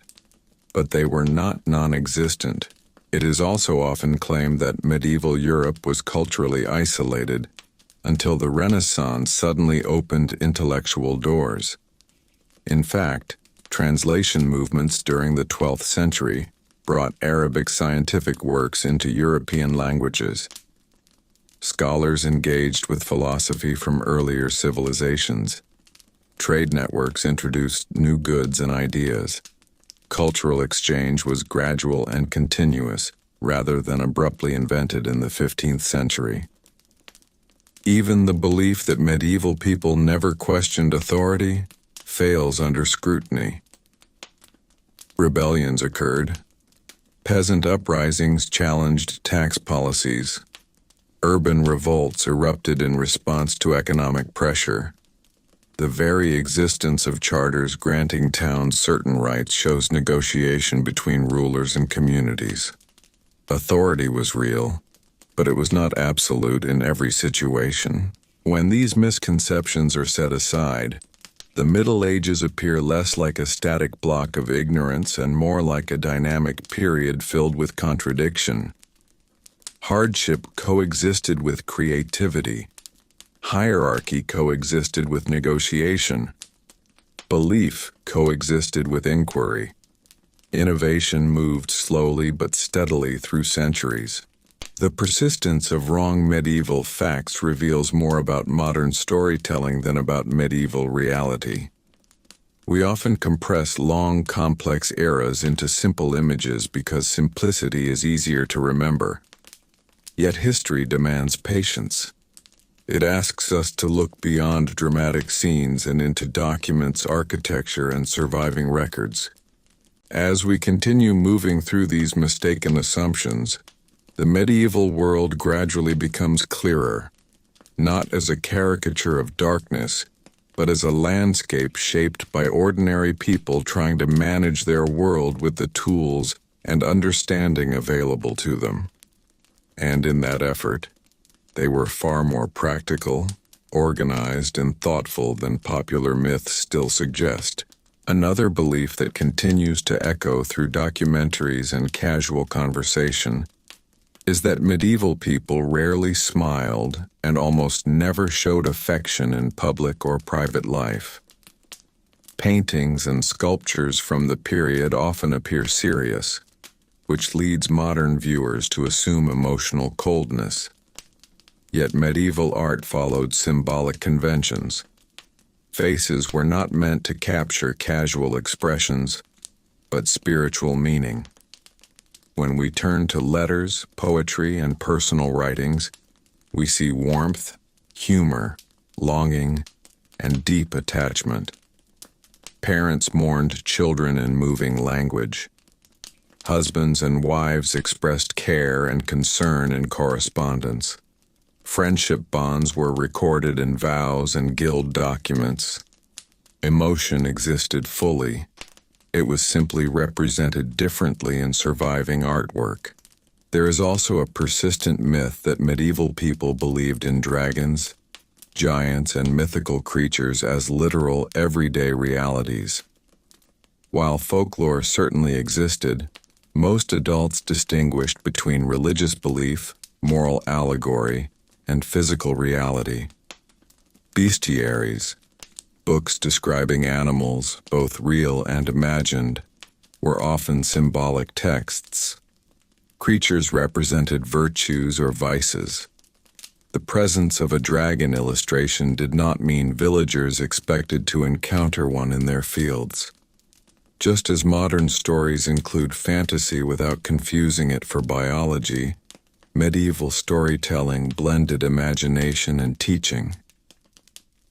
but they were not non-existent. It is also often claimed that medieval Europe was culturally isolated until the Renaissance suddenly opened intellectual doors. In fact, translation movements during the 12th century brought Arabic scientific works into European languages. Scholars engaged with philosophy from earlier civilizations. Trade networks introduced new goods and ideas. Cultural exchange was gradual and continuous, rather than abruptly invented in the 15th century. Even the belief that medieval people never questioned authority fails under scrutiny. Rebellions occurred. Peasant uprisings challenged tax policies. Urban revolts erupted in response to economic pressure. The very existence of charters granting towns certain rights shows negotiation between rulers and communities. Authority was real, but it was not absolute in every situation. When these misconceptions are set aside, the Middle Ages appear less like a static block of ignorance and more like a dynamic period filled with contradiction. Hardship coexisted with creativity. Hierarchy coexisted with negotiation. Belief coexisted with inquiry. Innovation moved slowly but steadily through centuries. The persistence of wrong medieval facts reveals more about modern storytelling than about medieval reality. We often compress long, complex eras into simple images because simplicity is easier to remember. Yet history demands patience. It asks us to look beyond dramatic scenes and into documents, architecture, and surviving records. As we continue moving through these mistaken assumptions, the medieval world gradually becomes clearer, not as a caricature of darkness, but as a landscape shaped by ordinary people trying to manage their world with the tools and understanding available to them. And in that effort, they were far more practical, organized, and thoughtful than popular myths still suggest. Another belief that continues to echo through documentaries and casual conversation is that medieval people rarely smiled and almost never showed affection in public or private life. Paintings and sculptures from the period often appear serious, which leads modern viewers to assume emotional coldness. Yet medieval art followed symbolic conventions. Faces were not meant to capture casual expressions, but spiritual meaning. When we turn to letters, poetry, and personal writings, we see warmth, humor, longing, and deep attachment. Parents mourned children in moving language. Husbands and wives expressed care and concern in correspondence. Friendship bonds were recorded in vows and guild documents. Emotion existed fully. It was simply represented differently in surviving artwork. There is also a persistent myth that medieval people believed in dragons, giants, and mythical creatures as literal, everyday realities. While folklore certainly existed, most adults distinguished between religious belief, moral allegory, and physical reality. Bestiaries, books describing animals, both real and imagined, were often symbolic texts. Creatures represented virtues or vices. The presence of a dragon illustration did not mean villagers expected to encounter one in their fields. Just as modern stories include fantasy without confusing it for biology, medieval storytelling blended imagination and teaching.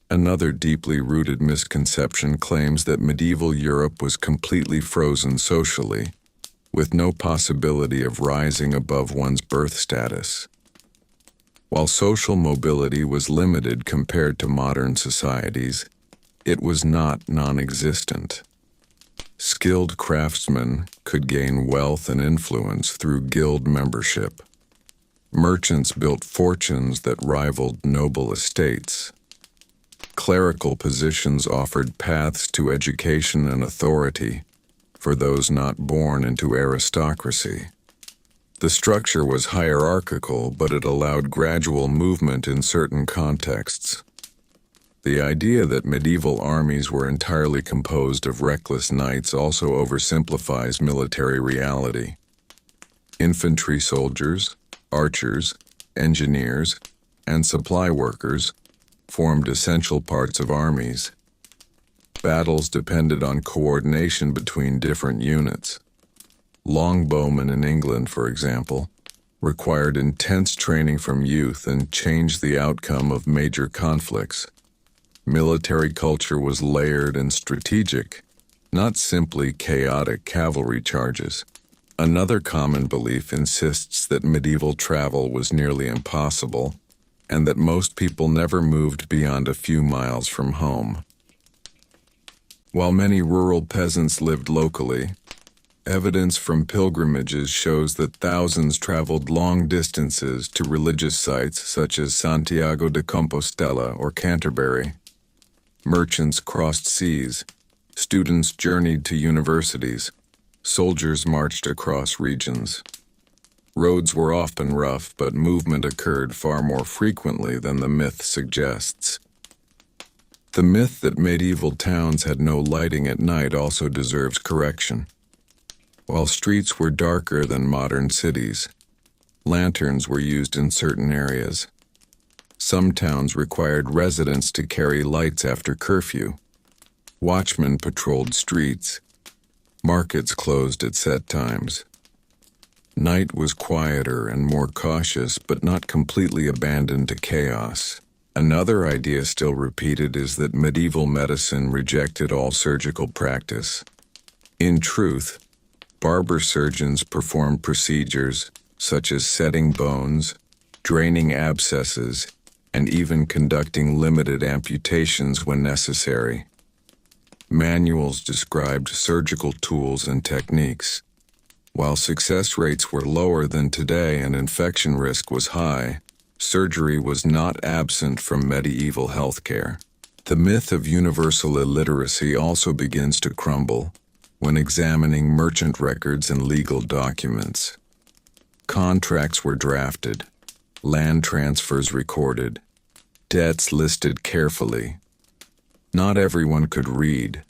Another deeply rooted misconception claims that medieval Europe was completely frozen socially, with no possibility of rising above one's birth status. While social mobility was limited compared to modern societies, it was not non-existent. Skilled craftsmen could gain wealth and influence through guild membership. Merchants built fortunes that rivaled noble estates. Clerical positions offered paths to education and authority for those not born into aristocracy. The structure was hierarchical, but it allowed gradual movement in certain contexts. The idea that medieval armies were entirely composed of reckless knights also oversimplifies military reality. Infantry soldiers, archers, engineers, and supply workers formed essential parts of armies. Battles depended on coordination between different units. Longbowmen in England, for example, required intense training from youth and changed the outcome of major conflicts. Military culture was layered and strategic, not simply chaotic cavalry charges. Another common belief insists that medieval travel was nearly impossible, and that most people never moved beyond a few miles from home. While many rural peasants lived locally, evidence from pilgrimages shows that thousands traveled long distances to religious sites such as Santiago de Compostela or Canterbury. Merchants crossed seas, students journeyed to universities, soldiers marched across regions. Roads were often rough, but movement occurred far more frequently than the myth suggests. The myth that medieval towns had no lighting at night also deserves correction. While streets were darker than modern cities, lanterns were used in certain areas. Some towns required residents to carry lights after curfew. Watchmen patrolled streets. Markets closed at set times. Night was quieter and more cautious, but not completely abandoned to chaos. Another idea still repeated is that medieval medicine rejected all surgical practice. In truth, barber surgeons performed procedures such as setting bones, draining abscesses, and even conducting limited amputations when necessary. Manuals described surgical tools and techniques. While success rates were lower than today and infection risk was high, surgery was not absent from medieval healthcare. The myth of universal illiteracy also begins to crumble when examining merchant records and legal documents. Contracts were drafted, land transfers recorded, debts listed carefully. Not everyone could read,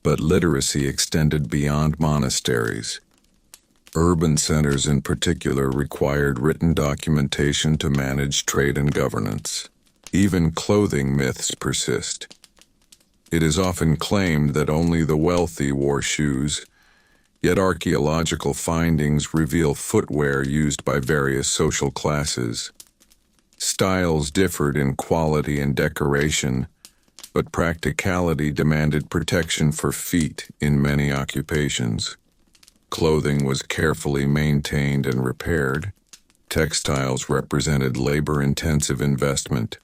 but literacy extended beyond monasteries. Urban centers in particular required written documentation to manage trade and governance. Even clothing myths persist. It is often claimed that only the wealthy wore shoes, yet archaeological findings reveal footwear used by various social classes. Styles differed in quality and decoration, but practicality demanded protection for feet in many occupations. Clothing was carefully maintained and repaired. Textiles represented labor-intensive investment.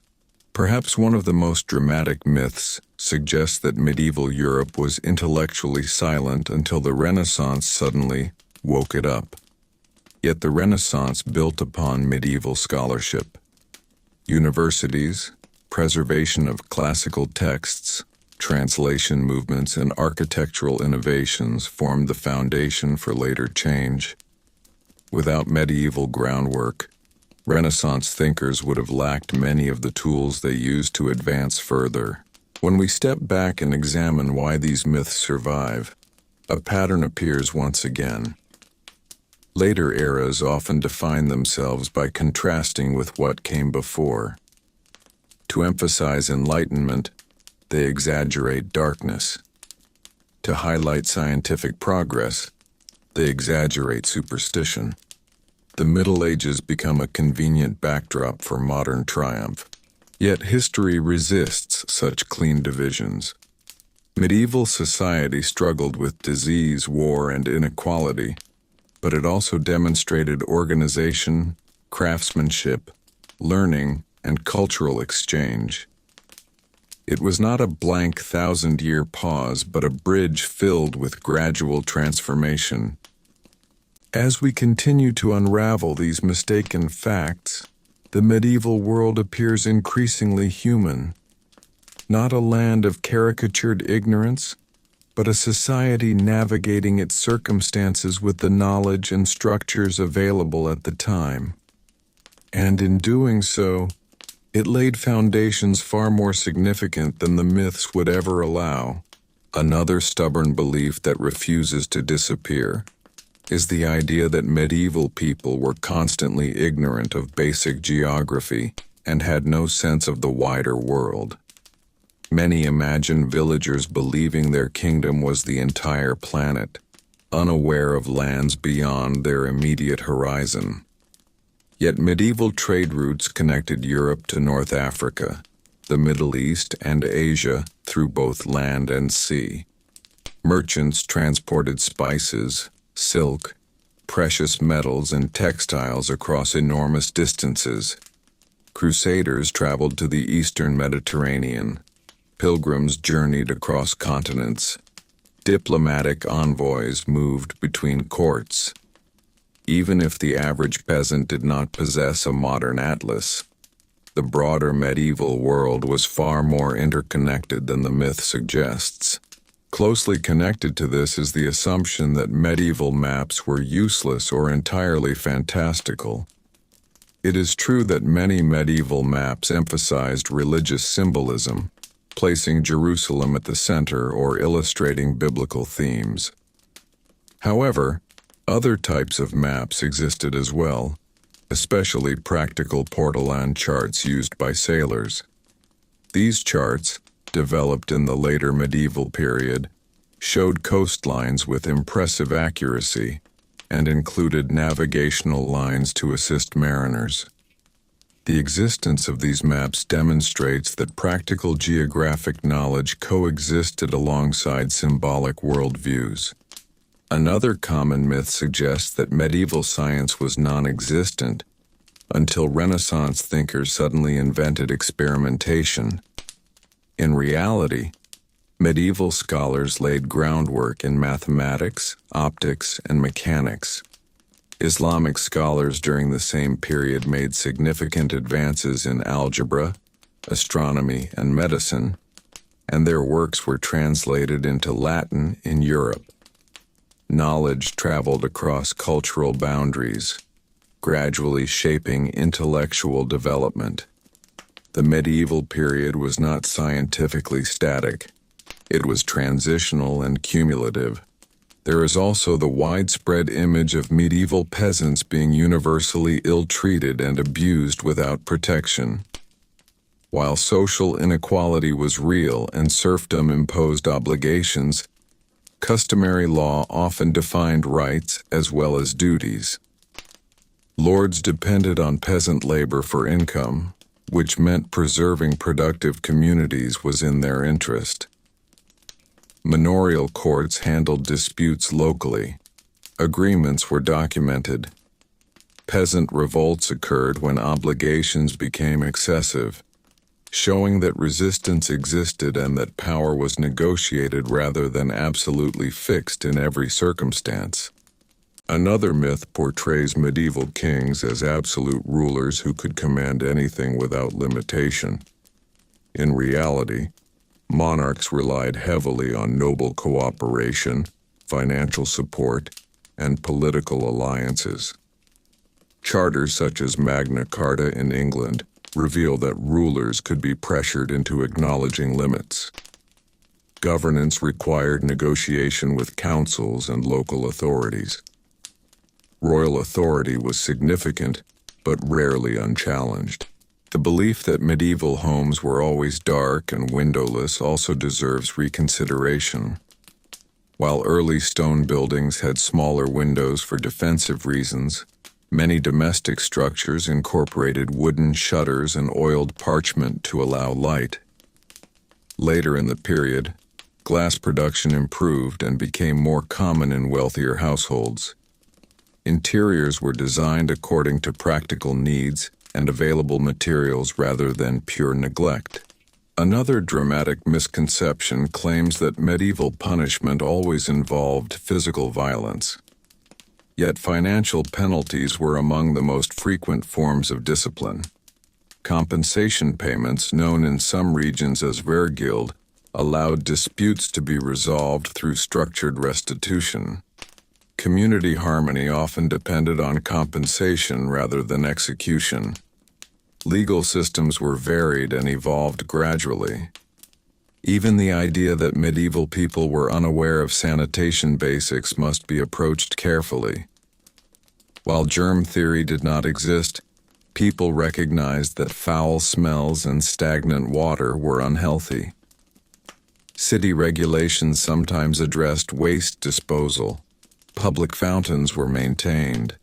Perhaps one of the most dramatic myths suggests that medieval Europe was intellectually silent until the Renaissance suddenly woke it up. Yet the Renaissance built upon medieval scholarship. Universities, preservation of classical texts, translation movements, and architectural innovations formed the foundation for later change. Without medieval groundwork, Renaissance thinkers would have lacked many of the tools they used to advance further. When we step back and examine why these myths survive, a pattern appears once again. Later eras often define themselves by contrasting with what came before. To emphasize enlightenment, they exaggerate darkness. To highlight scientific progress, they exaggerate superstition. The Middle Ages become a convenient backdrop for modern triumph. Yet history resists such clean divisions. Medieval society struggled with disease, war, and inequality, but it also demonstrated organization, craftsmanship, learning, and cultural exchange. It was not a blank thousand-year pause, but a bridge filled with gradual transformation. As we continue to unravel these mistaken facts, the medieval world appears increasingly human. Not a land of caricatured ignorance, but a society navigating its circumstances with the knowledge and structures available at the time. And in doing so, it laid foundations far more significant than the myths would ever allow. Another stubborn belief that refuses to disappear is the idea that medieval people were constantly ignorant of basic geography and had no sense of the wider world. Many imagine villagers believing their kingdom was the entire planet, unaware of lands beyond their immediate horizon. Yet medieval trade routes connected Europe to North Africa, the Middle East, and Asia through both land and sea. Merchants transported spices, silk, precious metals, and textiles across enormous distances. Crusaders traveled to the eastern Mediterranean. Pilgrims journeyed across continents. Diplomatic envoys moved between courts. Even if the average peasant did not possess a modern atlas, the broader medieval world was far more interconnected than the myth suggests. Closely connected to this is the assumption that medieval maps were useless or entirely fantastical. It is true that many medieval maps emphasized religious symbolism, placing Jerusalem at the center or illustrating biblical themes. However, other types of maps existed as well, especially practical portolan charts used by sailors. These charts, developed in the later medieval period, showed coastlines with impressive accuracy and included navigational lines to assist mariners. The existence of these maps demonstrates that practical geographic knowledge coexisted alongside symbolic worldviews. Another common myth suggests that medieval science was non-existent until Renaissance thinkers suddenly invented experimentation. In reality, medieval scholars laid groundwork in mathematics, optics, and mechanics. Islamic scholars during the same period made significant advances in algebra, astronomy, and medicine, and their works were translated into Latin in Europe. Knowledge traveled across cultural boundaries, gradually shaping intellectual development. The medieval period was not scientifically static. It was transitional and cumulative. There is also the widespread image of medieval peasants being universally ill-treated and abused without protection. While social inequality was real and serfdom imposed obligations, customary law often defined rights as well as duties. Lords depended on peasant labor for income, which meant preserving productive communities was in their interest. Manorial courts handled disputes locally. Agreements were documented. Peasant revolts occurred when obligations became excessive, showing that resistance existed and that power was negotiated rather than absolutely fixed in every circumstance. Another myth portrays medieval kings as absolute rulers who could command anything without limitation. In reality, monarchs relied heavily on noble cooperation, financial support, and political alliances. Charters such as Magna Carta in England reveal that rulers could be pressured into acknowledging limits. Governance required negotiation with councils and local authorities. Royal authority was significant, but rarely unchallenged. The belief that medieval homes were always dark and windowless also deserves reconsideration. While early stone buildings had smaller windows for defensive reasons, many domestic structures incorporated wooden shutters and oiled parchment to allow light. Later in the period, glass production improved and became more common in wealthier households. Interiors were designed according to practical needs and available materials rather than pure neglect. Another dramatic misconception claims that medieval punishment always involved physical violence. Yet financial penalties were among the most frequent forms of discipline. Compensation payments, known in some regions as vergild, allowed disputes to be resolved through structured restitution. Community harmony often depended on compensation rather than execution. Legal systems were varied and evolved gradually. Even the idea that medieval people were unaware of sanitation basics must be approached carefully. While germ theory did not exist, people recognized that foul smells and stagnant water were unhealthy. City regulations sometimes addressed waste disposal. Public fountains were maintained.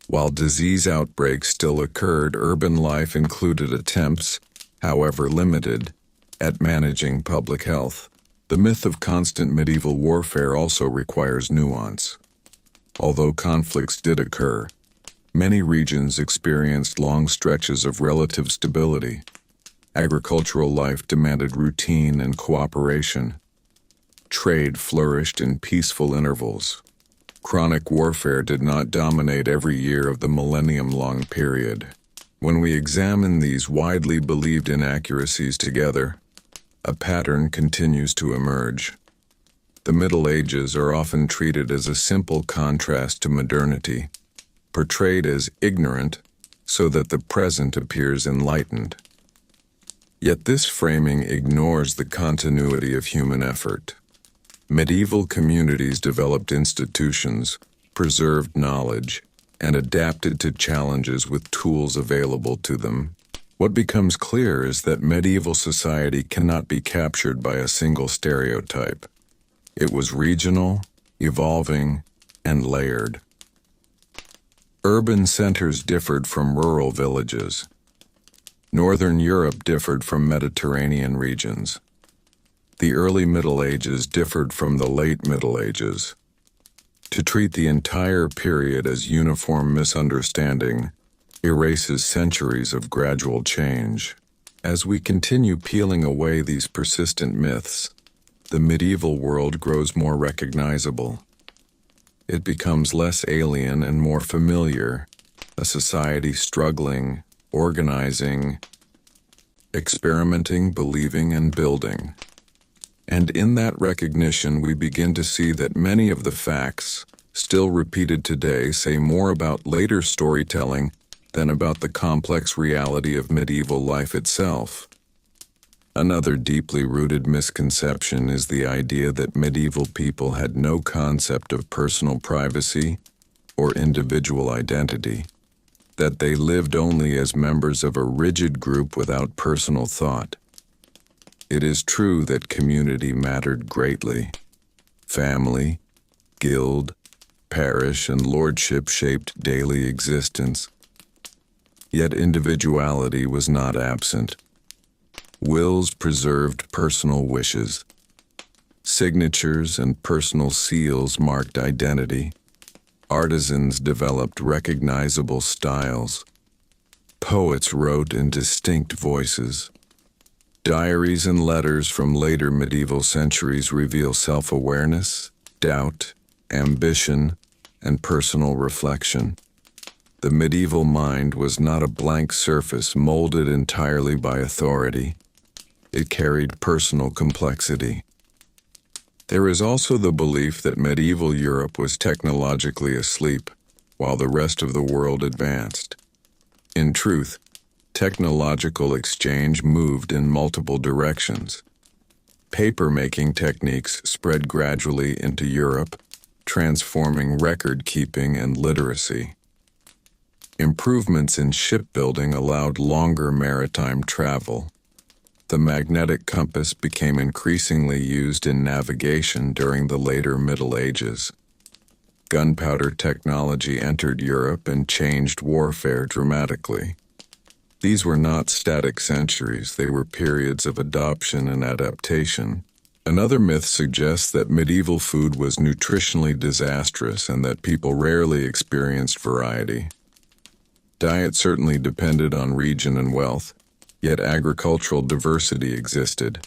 While disease outbreaks still occurred, urban life included attempts, however limited, at managing public health. The myth of constant medieval warfare also requires nuance. Although conflicts did occur, many regions experienced long stretches of relative stability. Agricultural life demanded routine and cooperation. Trade flourished in peaceful intervals. Chronic warfare did not dominate every year of the millennium-long period. When we examine these widely believed inaccuracies together, a pattern continues to emerge. The Middle Ages are often treated as a simple contrast to modernity, portrayed as ignorant so that the present appears enlightened. Yet this framing ignores the continuity of human effort. Medieval communities developed institutions, preserved knowledge, and adapted to challenges with tools available to them. What becomes clear is that medieval society cannot be captured by a single stereotype. It was regional, evolving, and layered. Urban centers differed from rural villages. Northern Europe differed from Mediterranean regions. The early Middle Ages differed from the late Middle Ages. To treat the entire period as uniform misunderstanding erases centuries of gradual change. As we continue peeling away these persistent myths, the medieval world grows more recognizable. It becomes less alien and more familiar, a society struggling, organizing, experimenting, believing, and building. And in that recognition, we begin to see that many of the facts, still repeated today, say more about later storytelling than about the complex reality of medieval life itself. Another deeply rooted misconception is the idea that medieval people had no concept of personal privacy or individual identity, that they lived only as members of a rigid group without personal thought. It is true that community mattered greatly. Family, guild, parish, and lordship shaped daily existence. Yet individuality was not absent. Wills preserved personal wishes. Signatures and personal seals marked identity. Artisans developed recognizable styles. Poets wrote in distinct voices. Diaries and letters from later medieval centuries reveal self-awareness, doubt, ambition, and personal reflection. The medieval mind was not a blank surface molded entirely by authority. It carried personal complexity. There is also the belief that medieval Europe was technologically asleep. while the rest of the world advanced. In truth, technological exchange moved in multiple directions. Paper-making techniques spread gradually into Europe, transforming record-keeping and literacy. Improvements in shipbuilding allowed longer maritime travel. The magnetic compass became increasingly used in navigation during the later Middle Ages. Gunpowder technology entered Europe and changed warfare dramatically. These were not static centuries, they were periods of adoption and adaptation. Another myth suggests that medieval food was nutritionally disastrous and that people rarely experienced variety. Diet certainly depended on region and wealth, yet agricultural diversity existed.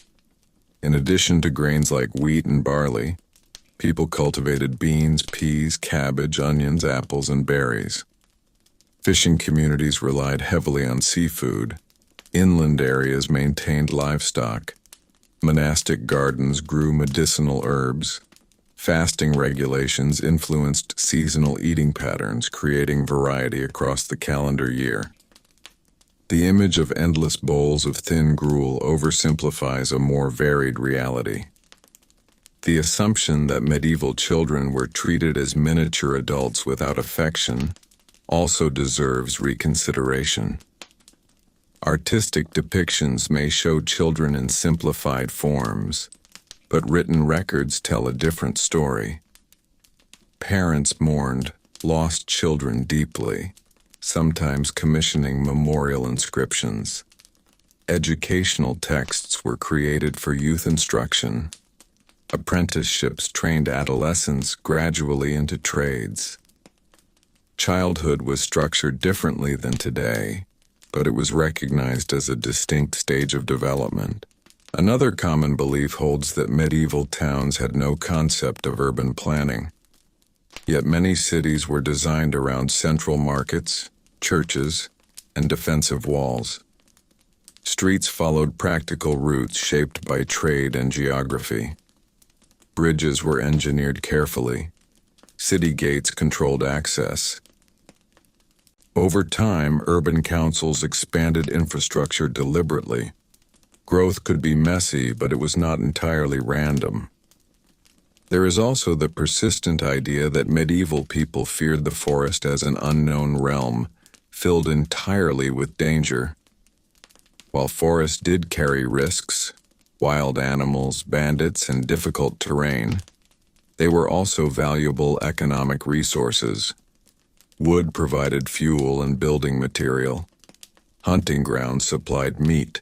In addition to grains like wheat and barley, people cultivated beans, peas, cabbage, onions, apples, and berries. Fishing communities relied heavily on seafood. Inland areas maintained livestock. Monastic gardens grew medicinal herbs. Fasting regulations influenced seasonal eating patterns, creating variety across the calendar year. The image of endless bowls of thin gruel oversimplifies a more varied reality. The assumption that medieval children were treated as miniature adults without affection also deserves reconsideration. Artistic depictions may show children in simplified forms, but written records tell a different story. Parents mourned lost children deeply, sometimes commissioning memorial inscriptions. Educational texts were created for youth instruction. Apprenticeships trained adolescents gradually into trades. Childhood was structured differently than today, but it was recognized as a distinct stage of development. Another common belief holds that medieval towns had no concept of urban planning. Yet many cities were designed around central markets, churches, and defensive walls. Streets followed practical routes shaped by trade and geography. Bridges were engineered carefully. City gates controlled access. Over time, urban councils expanded infrastructure deliberately. Growth could be messy, but it was not entirely random. There is also the persistent idea that medieval people feared the forest as an unknown realm, filled entirely with danger. While forests did carry risks, wild animals, bandits, and difficult terrain, they were also valuable economic resources. Wood provided fuel and building material. Hunting grounds supplied meat.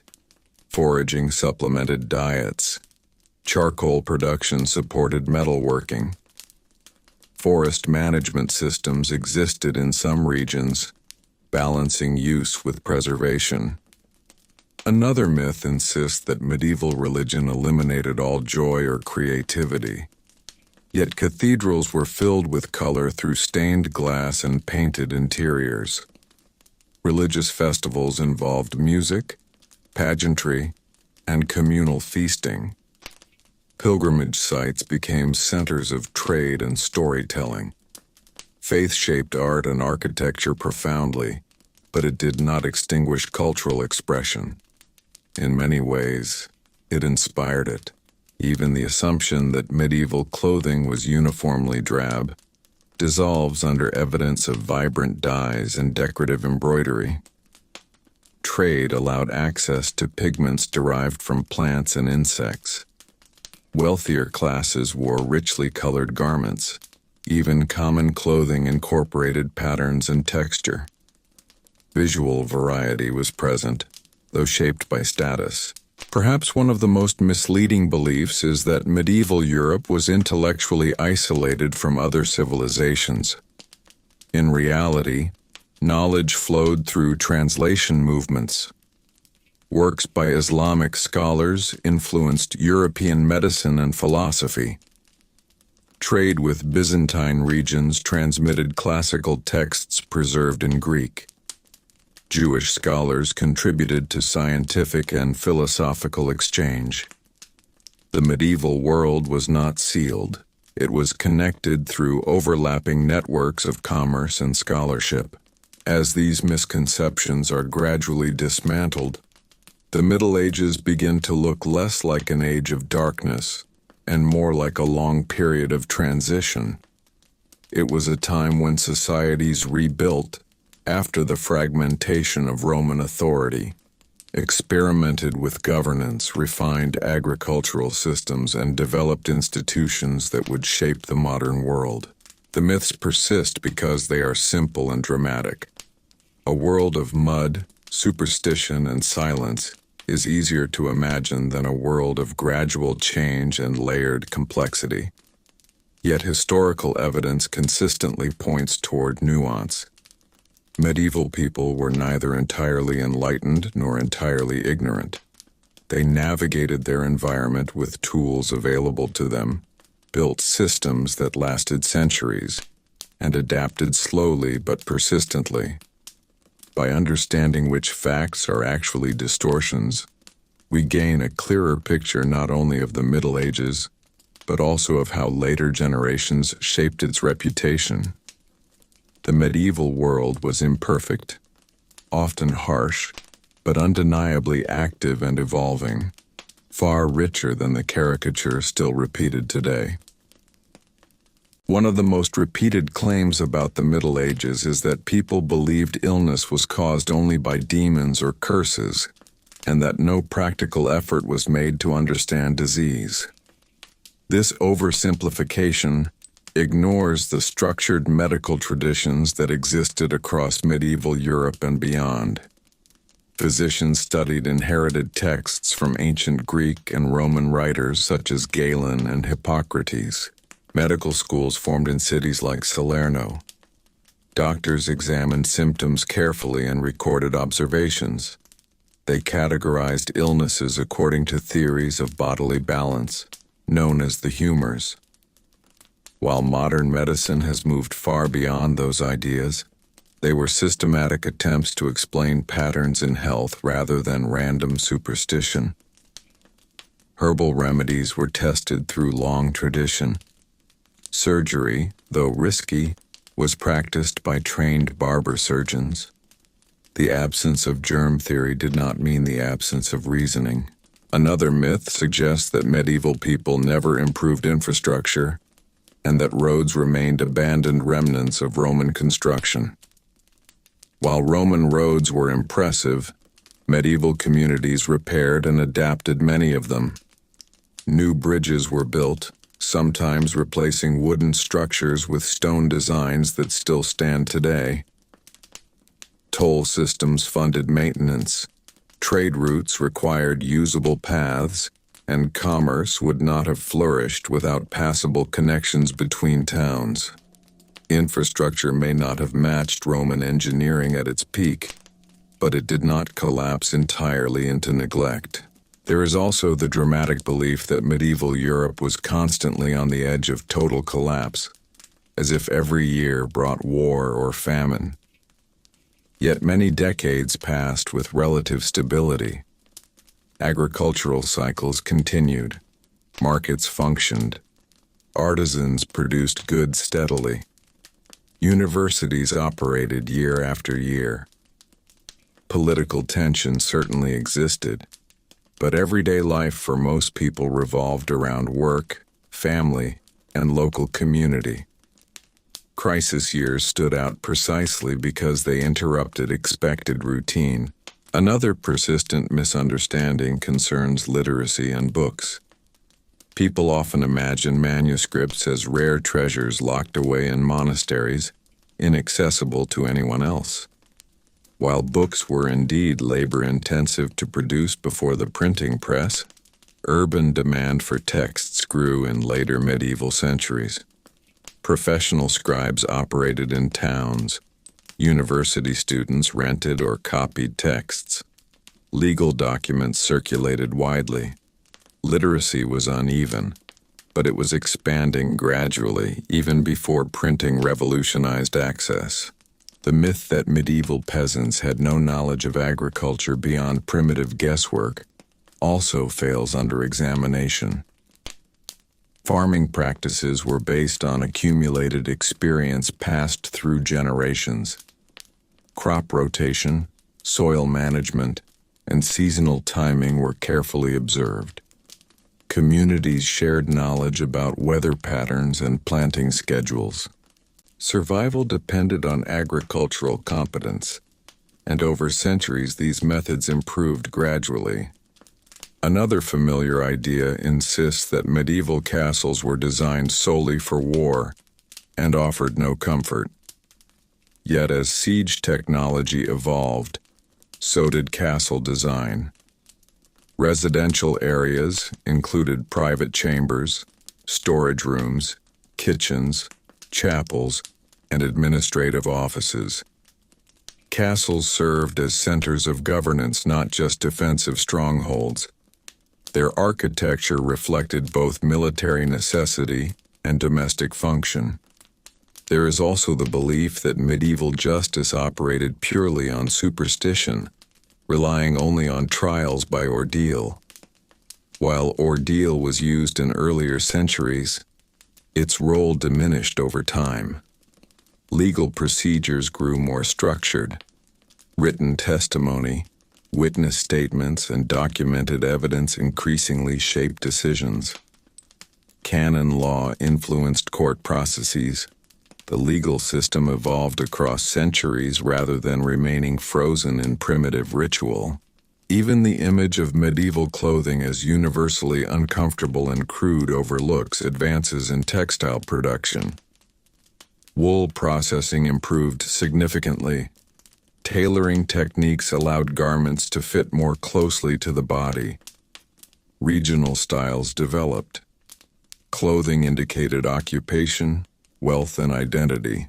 Foraging supplemented diets. Charcoal production supported metalworking. Forest management systems existed in some regions, balancing use with preservation. Another myth insists that medieval religion eliminated all joy or creativity. Yet cathedrals were filled with color through stained glass and painted interiors. Religious festivals involved music, pageantry, and communal feasting. Pilgrimage sites became centers of trade and storytelling. Faith shaped art and architecture profoundly, but it did not extinguish cultural expression. In many ways, it inspired it. Even the assumption that medieval clothing was uniformly drab dissolves under evidence of vibrant dyes and decorative embroidery. Trade allowed access to pigments derived from plants and insects. Wealthier classes wore richly colored garments. Even common clothing incorporated patterns and texture. Visual variety was present, though shaped by status. Perhaps one of the most misleading beliefs is that medieval Europe was intellectually isolated from other civilizations. In reality, knowledge flowed through translation movements. Works by Islamic scholars influenced European medicine and philosophy. Trade with Byzantine regions transmitted classical texts preserved in Greek. Jewish scholars contributed to scientific and philosophical exchange. The medieval world was not sealed. It was connected through overlapping networks of commerce and scholarship. As these misconceptions are gradually dismantled, the Middle Ages begin to look less like an age of darkness and more like a long period of transition. It was a time when societies rebuilt after the fragmentation of Roman authority, experimented with governance, refined agricultural systems, and developed institutions that would shape the modern world. The myths persist because they are simple and dramatic. A world of mud, superstition, and silence is easier to imagine than a world of gradual change and layered complexity. Yet historical evidence consistently points toward nuance. Medieval people were neither entirely enlightened nor entirely ignorant. They navigated their environment with tools available to them, built systems that lasted centuries, and adapted slowly but persistently. By understanding which facts are actually distortions, we gain a clearer picture not only of the Middle Ages, but also of how later generations shaped its reputation. The medieval world was imperfect, often harsh, but undeniably active and evolving, far richer than the caricature still repeated today. One of the most repeated claims about the Middle Ages is that people believed illness was caused only by demons or curses, and that no practical effort was made to understand disease. This oversimplification ignores the structured medical traditions that existed across medieval Europe and beyond. Physicians studied inherited texts from ancient Greek and Roman writers such as Galen and Hippocrates. Medical schools formed in cities like Salerno. Doctors examined symptoms carefully and recorded observations. They categorized illnesses according to theories of bodily balance, known as the humors. While modern medicine has moved far beyond those ideas, they were systematic attempts to explain patterns in health rather than random superstition. Herbal remedies were tested through long tradition. Surgery, though risky, was practiced by trained barber surgeons. The absence of germ theory did not mean the absence of reasoning. Another myth suggests that medieval people never improved infrastructure, and that roads remained abandoned remnants of Roman construction. While Roman roads were impressive, medieval communities repaired and adapted many of them. New bridges were built, sometimes replacing wooden structures with stone designs that still stand today. Toll systems funded maintenance, trade routes required usable paths, and commerce would not have flourished without passable connections between towns. Infrastructure may not have matched Roman engineering at its peak, but it did not collapse entirely into neglect. There is also the dramatic belief that medieval Europe was constantly on the edge of total collapse, as if every year brought war or famine. Yet many decades passed with relative stability. Agricultural cycles continued, markets functioned, artisans produced goods steadily, universities operated year after year. Political tension certainly existed, but everyday life for most people revolved around work, family, and local community. Crisis years stood out precisely because they interrupted expected routine. Another persistent misunderstanding concerns literacy and books. People often imagine manuscripts as rare treasures locked away in monasteries, inaccessible to anyone else. While books were indeed labor-intensive to produce before the printing press, urban demand for texts grew in later medieval centuries. Professional scribes operated in towns. University students rented or copied texts. Legal documents circulated widely. Literacy was uneven, but it was expanding gradually even before printing revolutionized access. The myth that medieval peasants had no knowledge of agriculture beyond primitive guesswork also fails under examination. Farming practices were based on accumulated experience passed through generations. Crop rotation, soil management, and seasonal timing were carefully observed. Communities shared knowledge about weather patterns and planting schedules. Survival depended on agricultural competence, and over centuries these methods improved gradually. Another familiar idea insists that medieval castles were designed solely for war and offered no comfort. Yet as siege technology evolved, so did castle design. Residential areas included private chambers, storage rooms, kitchens, chapels, and administrative offices. Castles served as centers of governance, not just defensive strongholds. Their architecture reflected both military necessity and domestic function. There is also the belief that medieval justice operated purely on superstition, relying only on trials by ordeal. While ordeal was used in earlier centuries, its role diminished over time. Legal procedures grew more structured. Written testimony, witness statements, and documented evidence increasingly shaped decisions. Canon law influenced court processes. The legal system evolved across centuries rather than remaining frozen in primitive ritual. Even the image of medieval clothing as universally uncomfortable and crude overlooks advances in textile production. Wool processing improved significantly. Tailoring techniques allowed garments to fit more closely to the body. Regional styles developed. Clothing indicated occupation, wealth, and identity.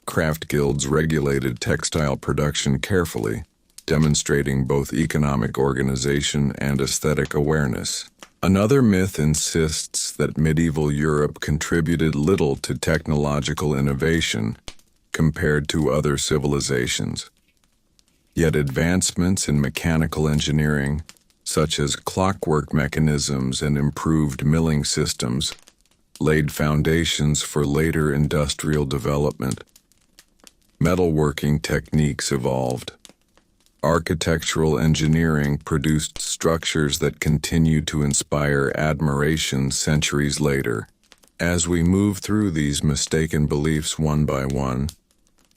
Craft guilds regulated textile production carefully, demonstrating both economic organization and aesthetic awareness. Another myth insists that medieval Europe contributed little to technological innovation compared to other civilizations. Yet advancements in mechanical engineering, such as clockwork mechanisms and improved milling systems, laid foundations for later industrial development. Metalworking techniques evolved. Architectural engineering produced structures that continue to inspire admiration centuries later. As we move through these mistaken beliefs one by one,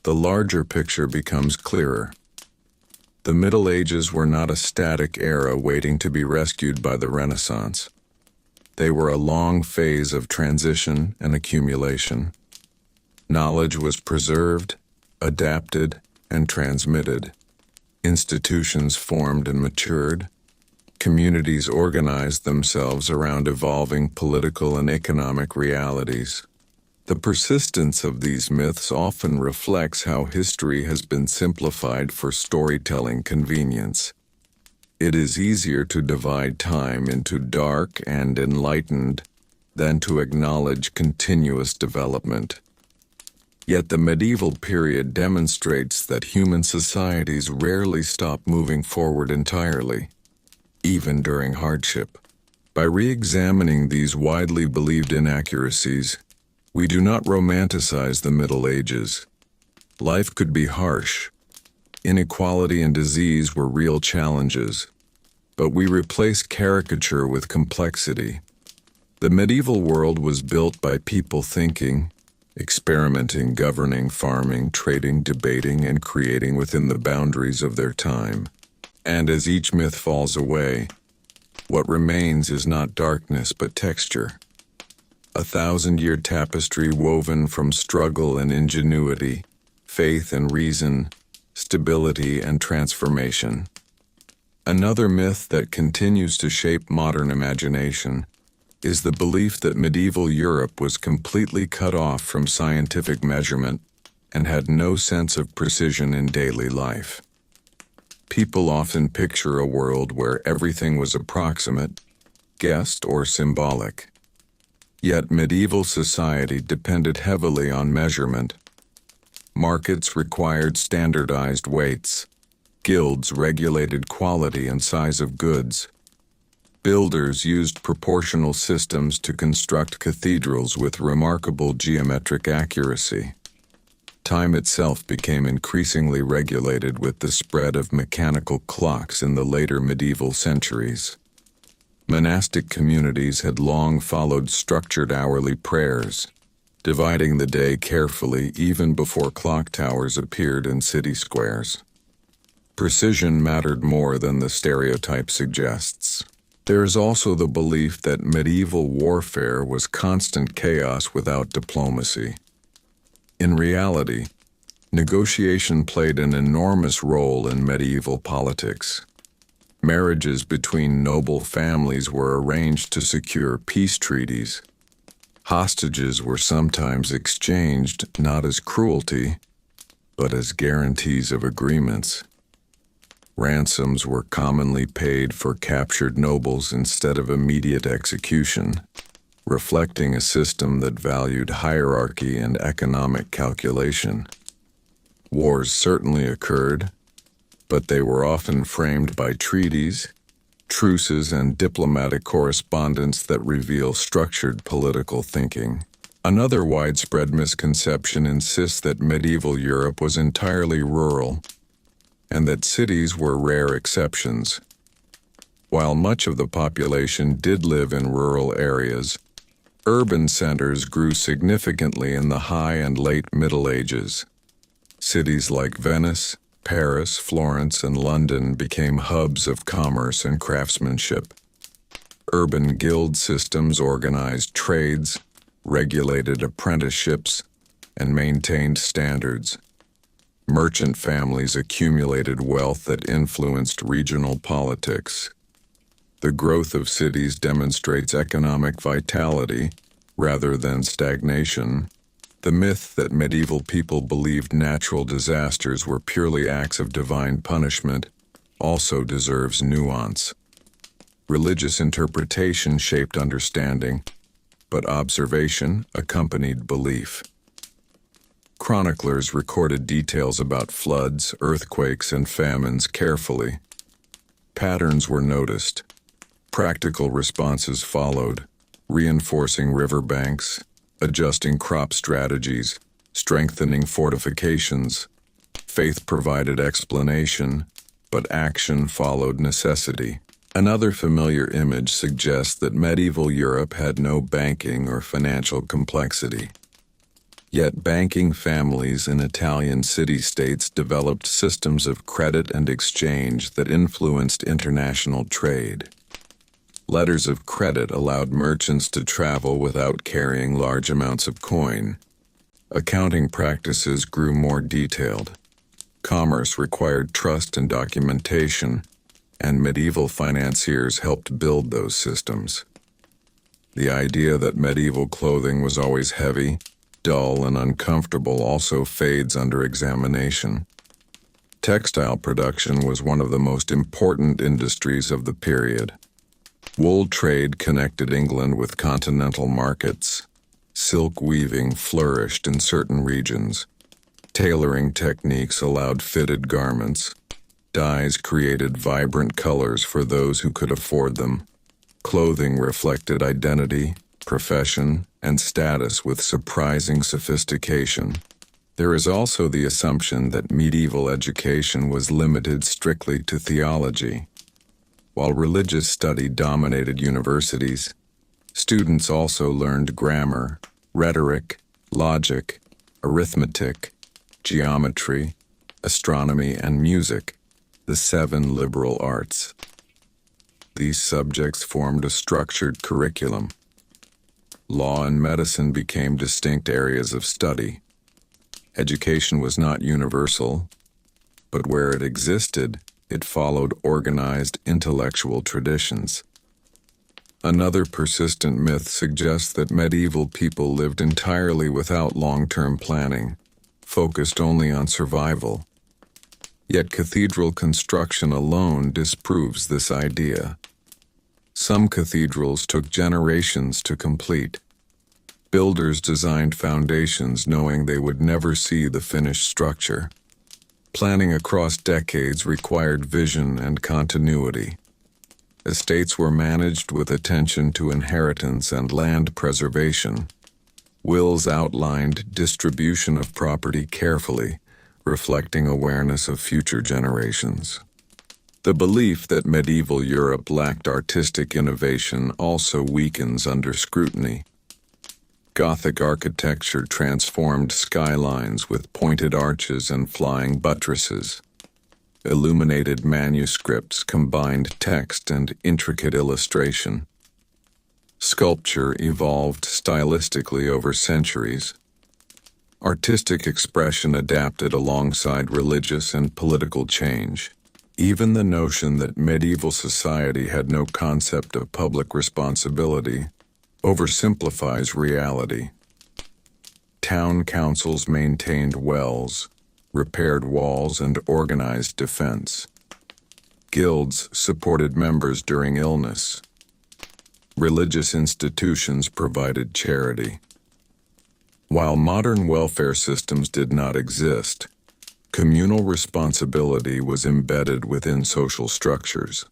the larger picture becomes clearer. The Middle Ages were not a static era waiting to be rescued by the Renaissance. They were a long phase of transition and accumulation. Knowledge was preserved, adapted, and transmitted. Institutions formed and matured. Communities organized themselves around evolving political and economic realities. The persistence of these myths often reflects how history has been simplified for storytelling convenience. It is easier to divide time into dark and enlightened than to acknowledge continuous development. Yet the medieval period demonstrates that human societies rarely stop moving forward entirely, even during hardship. By re-examining these widely believed inaccuracies, we do not romanticize the Middle Ages. Life could be harsh. Inequality and disease were real challenges, but we replace caricature with complexity. The medieval world was built by people thinking, experimenting, governing, farming, trading, debating, and creating within the boundaries of their time. And as each myth falls away, what remains is not darkness but texture. A 1,000-year tapestry woven from struggle and ingenuity, faith and reason, stability and transformation. Another myth that continues to shape modern imagination is the belief that medieval Europe was completely cut off from scientific measurement and had no sense of precision in daily life. People often picture a world where everything was approximate, guessed, or symbolic. Yet medieval society depended heavily on measurement. Markets required standardized weights. Guilds regulated quality and size of goods. Builders used proportional systems to construct cathedrals with remarkable geometric accuracy. Time itself became increasingly regulated with the spread of mechanical clocks in the later medieval centuries. Monastic communities had long followed structured hourly prayers, dividing the day carefully even before clock towers appeared in city squares. Precision mattered more than the stereotype suggests. There is also the belief that medieval warfare was constant chaos without diplomacy. In reality, negotiation played an enormous role in medieval politics. Marriages between noble families were arranged to secure peace treaties. Hostages were sometimes exchanged not as cruelty, but as guarantees of agreements. Ransoms were commonly paid for captured nobles instead of immediate execution, reflecting a system that valued hierarchy and economic calculation. Wars certainly occurred, but they were often framed by treaties, truces, and diplomatic correspondence that reveal structured political thinking. Another widespread misconception insists that medieval Europe was entirely rural, and that cities were rare exceptions. While much of the population did live in rural areas, urban centers grew significantly in the High and Late Middle Ages. Cities like Venice, Paris, Florence, and London became hubs of commerce and craftsmanship. Urban guild systems organized trades, regulated apprenticeships, and maintained standards. Merchant families accumulated wealth that influenced regional politics. The growth of cities demonstrates economic vitality rather than stagnation. The myth that medieval people believed natural disasters were purely acts of divine punishment also deserves nuance. Religious interpretation shaped understanding, but observation accompanied belief. Chroniclers recorded details about floods, earthquakes, and famines carefully. Patterns were noticed. Practical responses followed, reinforcing riverbanks, adjusting crop strategies, strengthening fortifications. Faith provided explanation, but action followed necessity. Another familiar image suggests that medieval Europe had no banking or financial complexity. Yet banking families in Italian city-states developed systems of credit and exchange that influenced international trade. Letters of credit allowed merchants to travel without carrying large amounts of coin. Accounting practices grew more detailed. Commerce required trust and documentation, and medieval financiers helped build those systems. The idea that medieval clothing was always heavy, dull, and uncomfortable also fades under examination. Textile production was one of the most important industries of the period. Wool trade connected England with continental markets. Silk weaving flourished in certain regions. Tailoring techniques allowed fitted garments. Dyes created vibrant colors for those who could afford them. Clothing reflected identity, profession, and status with surprising sophistication. There is also the assumption that medieval education was limited strictly to theology. While religious study dominated universities, students also learned grammar, rhetoric, logic, arithmetic, geometry, astronomy, and music, the 7 liberal arts. These subjects formed a structured curriculum. Law and medicine became distinct areas of study. Education was not universal, but where it existed, it followed organized intellectual traditions. Another persistent myth suggests that medieval people lived entirely without long-term planning, focused only on survival. Yet cathedral construction alone disproves this idea. Some cathedrals took generations to complete. Builders designed foundations knowing they would never see the finished structure. Planning across decades required vision and continuity. Estates were managed with attention to inheritance and land preservation. Wills outlined distribution of property carefully, reflecting awareness of future generations. The belief that medieval Europe lacked artistic innovation also weakens under scrutiny. Gothic architecture transformed skylines with pointed arches and flying buttresses. Illuminated manuscripts combined text and intricate illustration. Sculpture evolved stylistically over centuries. Artistic expression adapted alongside religious and political change. Even the notion that medieval society had no concept of public responsibility oversimplifies reality. Town councils maintained wells, repaired walls, and organized defense. Guilds supported members during illness. Religious institutions provided charity. While modern welfare systems did not exist, communal responsibility was embedded within social structures.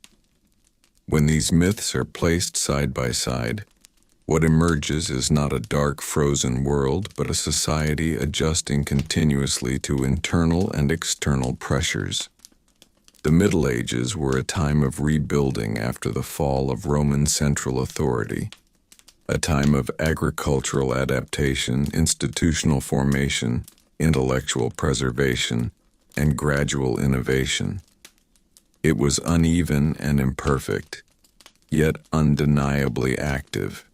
When these myths are placed side by side, what emerges is not a dark, frozen world, but a society adjusting continuously to internal and external pressures. The Middle Ages were a time of rebuilding after the fall of Roman central authority, a time of agricultural adaptation, institutional formation, intellectual preservation, and gradual innovation. It was uneven and imperfect, yet undeniably active.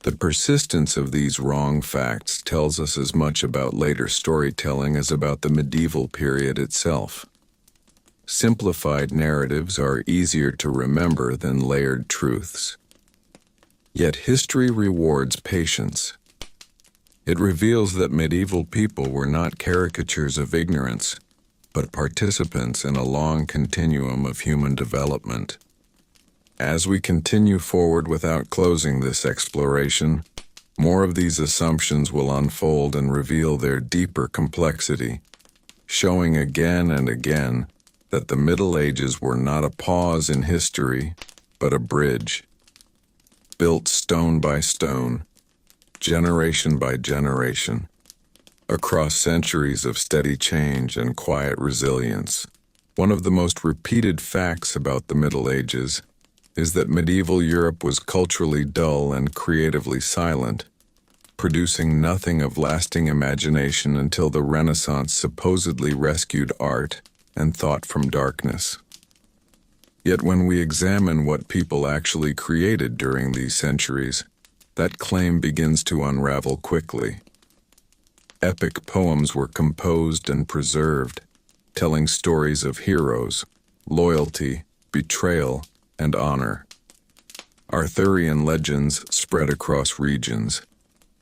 The persistence of these wrong facts tells us as much about later storytelling as about the medieval period itself. Simplified narratives are easier to remember than layered truths. Yet history rewards patience. It reveals that medieval people were not caricatures of ignorance, but participants in a long continuum of human development. As we continue forward without closing this exploration, more of these assumptions will unfold and reveal their deeper complexity, showing again and again that the Middle Ages were not a pause in history, but a bridge. Built stone by stone, generation by generation, across centuries of steady change and quiet resilience. One of the most repeated facts about the Middle Ages is that medieval Europe was culturally dull and creatively silent, producing nothing of lasting imagination until the Renaissance supposedly rescued art and thought from darkness. Yet when we examine what people actually created during these centuries, that claim begins to unravel quickly. Epic poems were composed and preserved, telling stories of heroes, loyalty, betrayal, and honor. Arthurian legends spread across regions,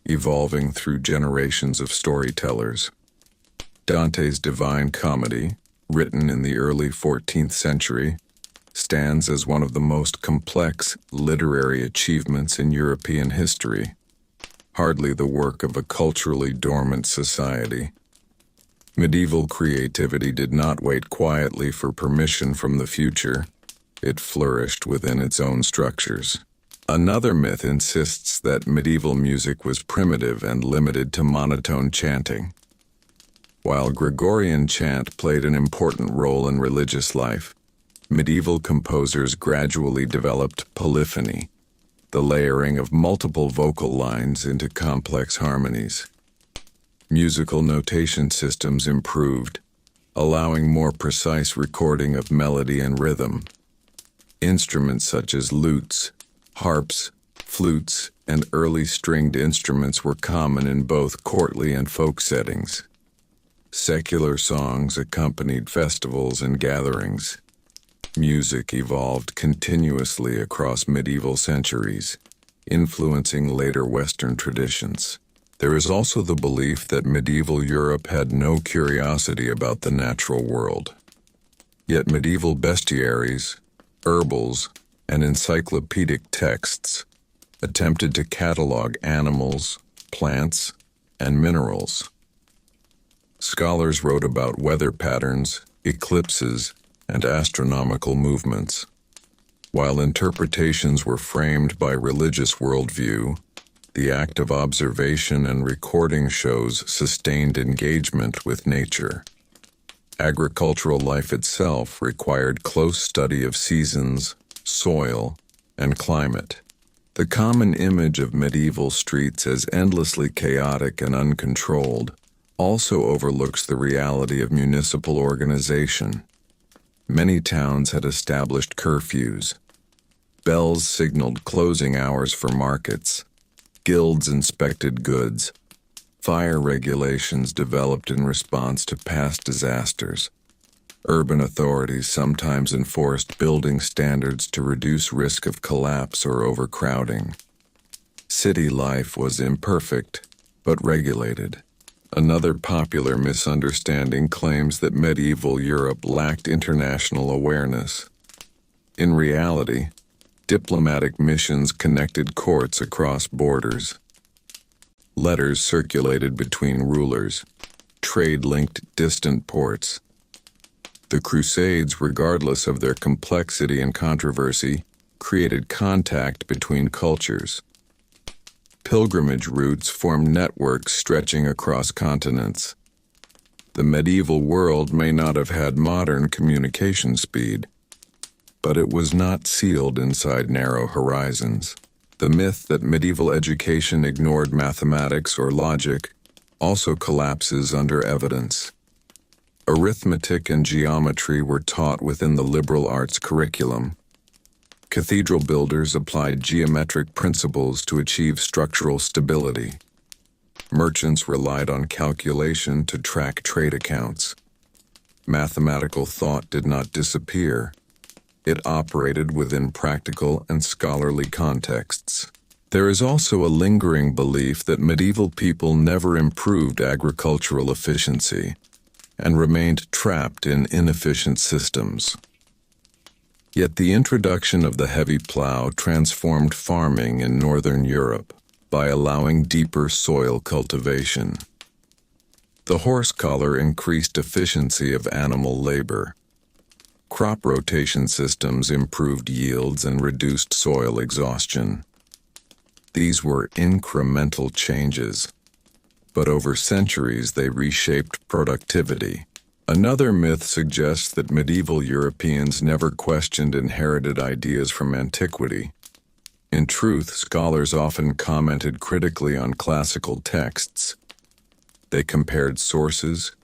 evolving through generations of storytellers. Dante's Divine Comedy, written in the early 14th century, stands as one of the most complex literary achievements in European history, hardly the work of a culturally dormant society. Medieval creativity did not wait quietly for permission from the future. It flourished within its own structures. Another myth insists that medieval music was primitive and limited to monotone chanting. While Gregorian chant played an important role in religious life, medieval composers gradually developed polyphony, the layering of multiple vocal lines into complex harmonies. Musical notation systems improved, allowing more precise recording of melody and rhythm. Instruments such as lutes, harps, flutes, and early stringed instruments were common in both courtly and folk settings. Secular songs accompanied festivals and gatherings. Music evolved continuously across medieval centuries, influencing later Western traditions. There is also the belief that medieval Europe had no curiosity about the natural world. Yet medieval bestiaries, herbals, and encyclopedic texts attempted to catalog animals, plants, and minerals. Scholars wrote about weather patterns, eclipses, and astronomical movements. While interpretations were framed by religious worldview, the act of observation and recording shows sustained engagement with nature. Agricultural life itself required close study of seasons, soil, and climate. The common image of medieval streets as endlessly chaotic and uncontrolled also overlooks the reality of municipal organization. Many towns had established curfews. Bells signaled closing hours for markets. Guilds inspected goods. Fire regulations developed in response to past disasters. Urban authorities sometimes enforced building standards to reduce risk of collapse or overcrowding. City life was imperfect, but regulated. Another popular misunderstanding claims that medieval Europe lacked international awareness. In reality, diplomatic missions connected courts across borders. Letters circulated between rulers. Trade linked distant ports. The Crusades, regardless of their complexity and controversy, created contact between cultures. Pilgrimage routes formed networks stretching across continents. The medieval world may not have had modern communication speed, but it was not sealed inside narrow horizons. The myth that medieval education ignored mathematics or logic also collapses under evidence. Arithmetic and geometry were taught within the liberal arts curriculum. Cathedral builders applied geometric principles to achieve structural stability. Merchants relied on calculation to track trade accounts. Mathematical thought did not disappear. It operated within practical and scholarly contexts. There is also a lingering belief that medieval people never improved agricultural efficiency and remained trapped in inefficient systems. Yet the introduction of the heavy plow transformed farming in northern Europe by allowing deeper soil cultivation. The horse collar increased efficiency of animal labor. Crop rotation systems improved yields and reduced soil exhaustion. These were incremental changes, but over centuries they reshaped productivity. Another myth suggests that medieval Europeans never questioned inherited ideas from antiquity. In truth, scholars often commented critically on classical texts. They compared sources,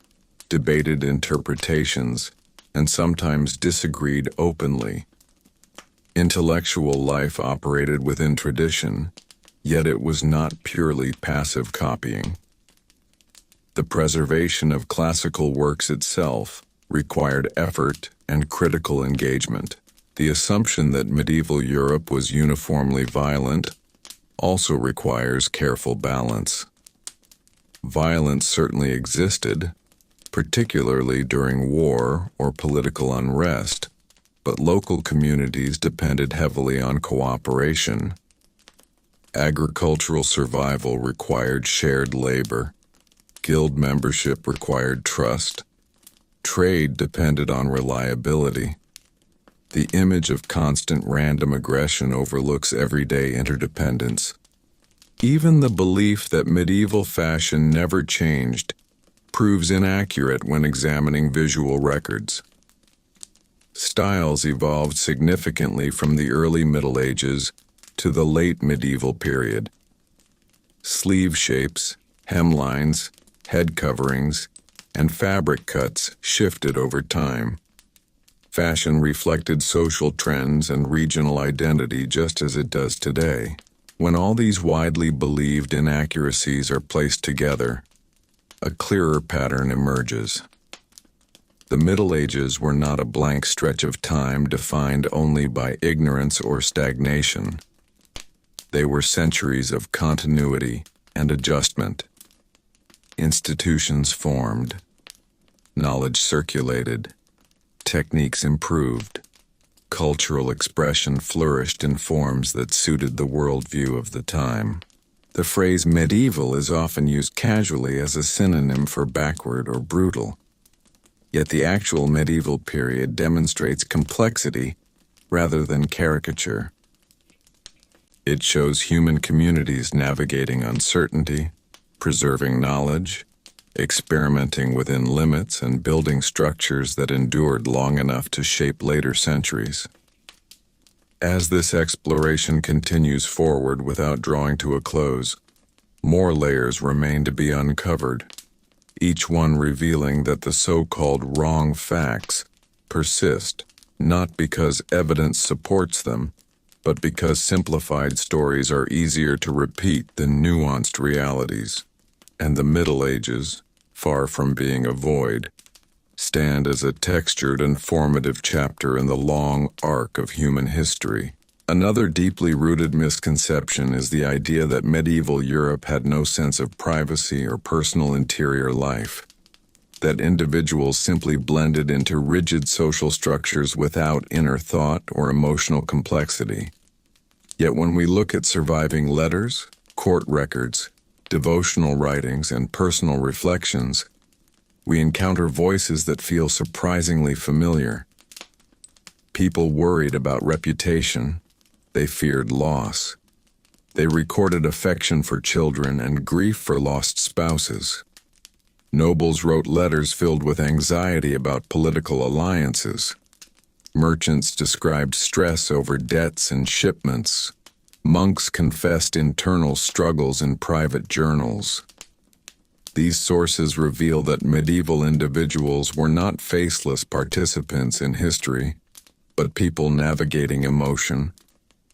debated interpretations, and sometimes disagreed openly. Intellectual life operated within tradition, yet it was not purely passive copying. The preservation of classical works itself required effort and critical engagement. The assumption that medieval Europe was uniformly violent also requires careful balance. Violence certainly existed, particularly during war or political unrest, but local communities depended heavily on cooperation. Agricultural survival required shared labor. Guild membership required trust. Trade depended on reliability. The image of constant random aggression overlooks everyday interdependence. Even the belief that medieval fashion never changed proves inaccurate when examining visual records. Styles evolved significantly from the early Middle Ages to the late medieval period. Sleeve shapes, hemlines, head coverings, and fabric cuts shifted over time. Fashion reflected social trends and regional identity just as it does today. When all these widely believed inaccuracies are placed together, a clearer pattern emerges. The Middle Ages were not a blank stretch of time defined only by ignorance or stagnation. They were centuries of continuity and adjustment. Institutions formed, knowledge circulated, techniques improved, cultural expression flourished in forms that suited the worldview of the time. The phrase medieval is often used casually as a synonym for backward or brutal. Yet the actual medieval period demonstrates complexity rather than caricature. It shows human communities navigating uncertainty, preserving knowledge, experimenting within limits, and building structures that endured long enough to shape later centuries. As this exploration continues forward without drawing to a close, more layers remain to be uncovered, each one revealing that the so-called wrong facts persist, not because evidence supports them, but because simplified stories are easier to repeat than nuanced realities. And the Middle Ages, far from being a void, stand as a textured and formative chapter in the long arc of human history. Another deeply rooted misconception is the idea that medieval Europe had no sense of privacy or personal interior life, that individuals simply blended into rigid social structures without inner thought or emotional complexity. Yet when we look at surviving letters, court records, devotional writings, and personal reflections, we encounter voices that feel surprisingly familiar. People worried about reputation. They feared loss. They recorded affection for children and grief for lost spouses. Nobles wrote letters filled with anxiety about political alliances. Merchants described stress over debts and shipments. Monks confessed internal struggles in private journals. These sources reveal that medieval individuals were not faceless participants in history, but people navigating emotion,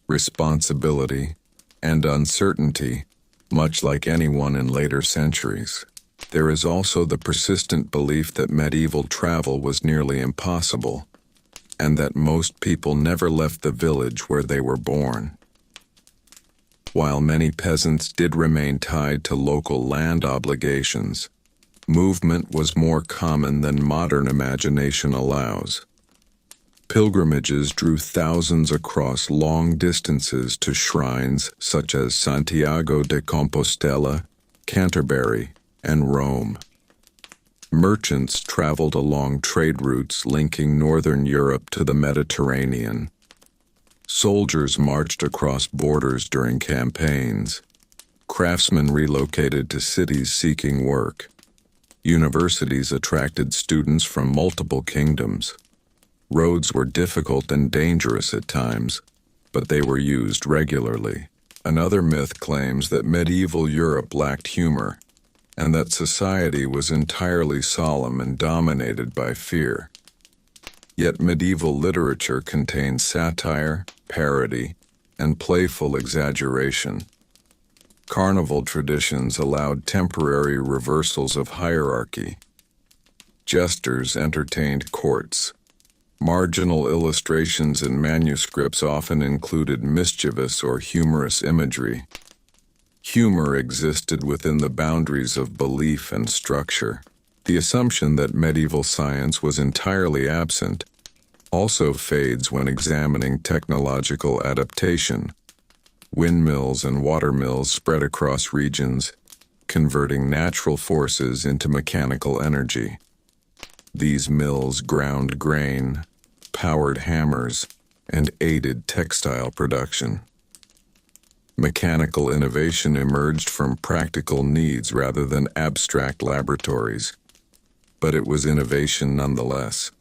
responsibility, and uncertainty, much like anyone in later centuries. There is also the persistent belief that medieval travel was nearly impossible, and that most people never left the village where they were born. While many peasants did remain tied to local land obligations, movement was more common than modern imagination allows. Pilgrimages drew thousands across long distances to shrines such as Santiago de Compostela, Canterbury, and Rome. Merchants traveled along trade routes linking northern Europe to the Mediterranean. Soldiers marched across borders during campaigns. Craftsmen relocated to cities seeking work. Universities attracted students from multiple kingdoms. Roads were difficult and dangerous at times, but they were used regularly. Another myth claims that medieval Europe lacked humor, and that society was entirely solemn and dominated by fear. Yet medieval literature contains satire, parody, and playful exaggeration. Carnival traditions allowed temporary reversals of hierarchy. Jesters entertained courts. Marginal illustrations in manuscripts often included mischievous or humorous imagery. Humor existed within the boundaries of belief and structure. The assumption that medieval science was entirely absent also fades when examining technological adaptation. Windmills and watermills spread across regions, converting natural forces into mechanical energy. These mills ground grain, powered hammers, and aided textile production. Mechanical innovation emerged from practical needs rather than abstract laboratories, but it was innovation nonetheless.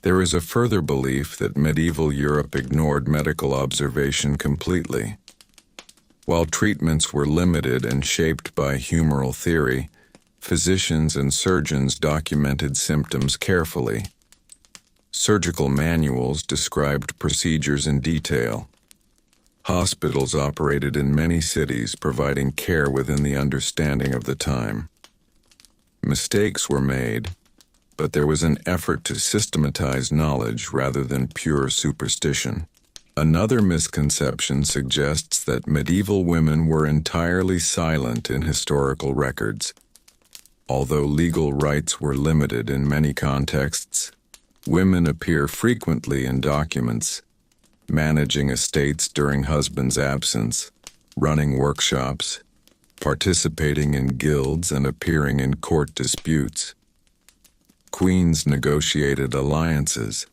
There is a further belief that medieval Europe ignored medical observation completely. While treatments were limited and shaped by humoral theory, physicians and surgeons documented symptoms carefully. Surgical manuals described procedures in detail. Hospitals operated in many cities, providing care within the understanding of the time. Mistakes were made, but there was an effort to systematize knowledge rather than pure superstition. Another misconception suggests that medieval women were entirely silent in historical records. Although legal rights were limited in many contexts, women appear frequently in documents, managing estates during husband's absence, running workshops, participating in guilds, and appearing in court disputes. Queens negotiated alliances,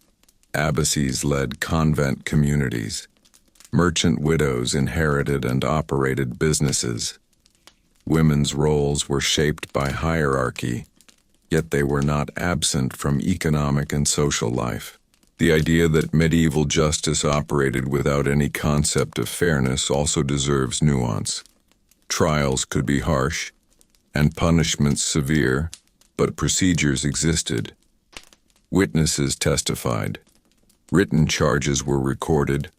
Abbacies led convent communities. Merchant widows inherited and operated businesses. Women's roles were shaped by hierarchy, yet they were not absent from economic and social life. The idea that medieval justice operated without any concept of fairness also deserves nuance. Trials could be harsh, and punishments severe, but procedures existed. Witnesses testified. Written charges were recorded.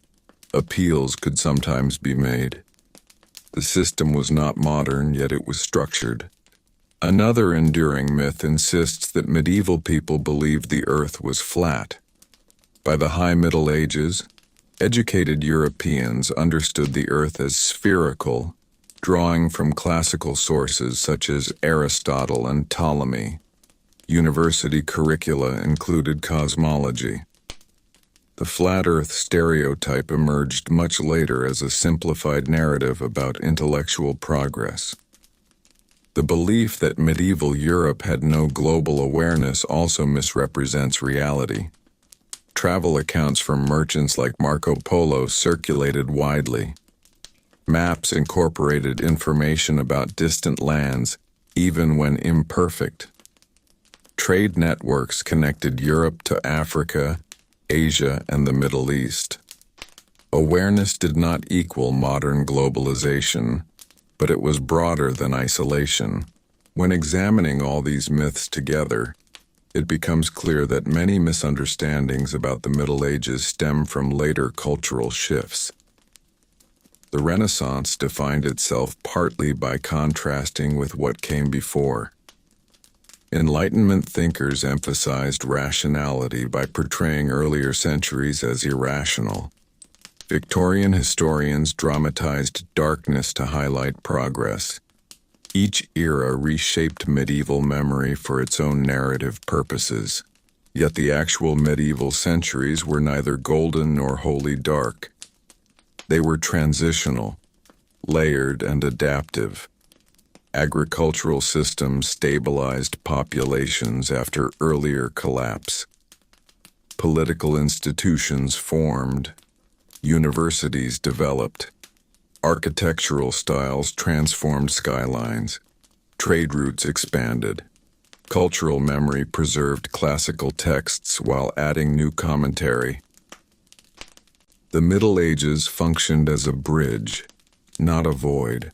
Appeals could sometimes be made. The system was not modern, yet it was structured. Another enduring myth insists that medieval people believed the earth was flat. By the High Middle Ages, educated Europeans understood the earth as spherical, drawing from classical sources such as Aristotle and Ptolemy. University curricula included cosmology. The flat earth stereotype emerged much later as a simplified narrative about intellectual progress. The belief that medieval Europe had no global awareness also misrepresents reality. Travel accounts from merchants like Marco Polo circulated widely. Maps incorporated information about distant lands, even when imperfect. Trade networks connected Europe to Africa, Asia, and the Middle East. Awareness did not equal modern globalization, but it was broader than isolation. When examining all these myths together, it becomes clear that many misunderstandings about the Middle Ages stem from later cultural shifts. The Renaissance defined itself partly by contrasting with what came before. Enlightenment thinkers emphasized rationality by portraying earlier centuries as irrational. Victorian historians dramatized darkness to highlight progress. Each era reshaped medieval memory for its own narrative purposes. Yet the actual medieval centuries were neither golden nor wholly dark. They were transitional, layered, and adaptive. Agricultural systems stabilized populations after earlier collapse. Political institutions formed. Universities developed. Architectural styles transformed skylines. Trade routes expanded. Cultural memory preserved classical texts while adding new commentary. The Middle Ages functioned as a bridge, not a void.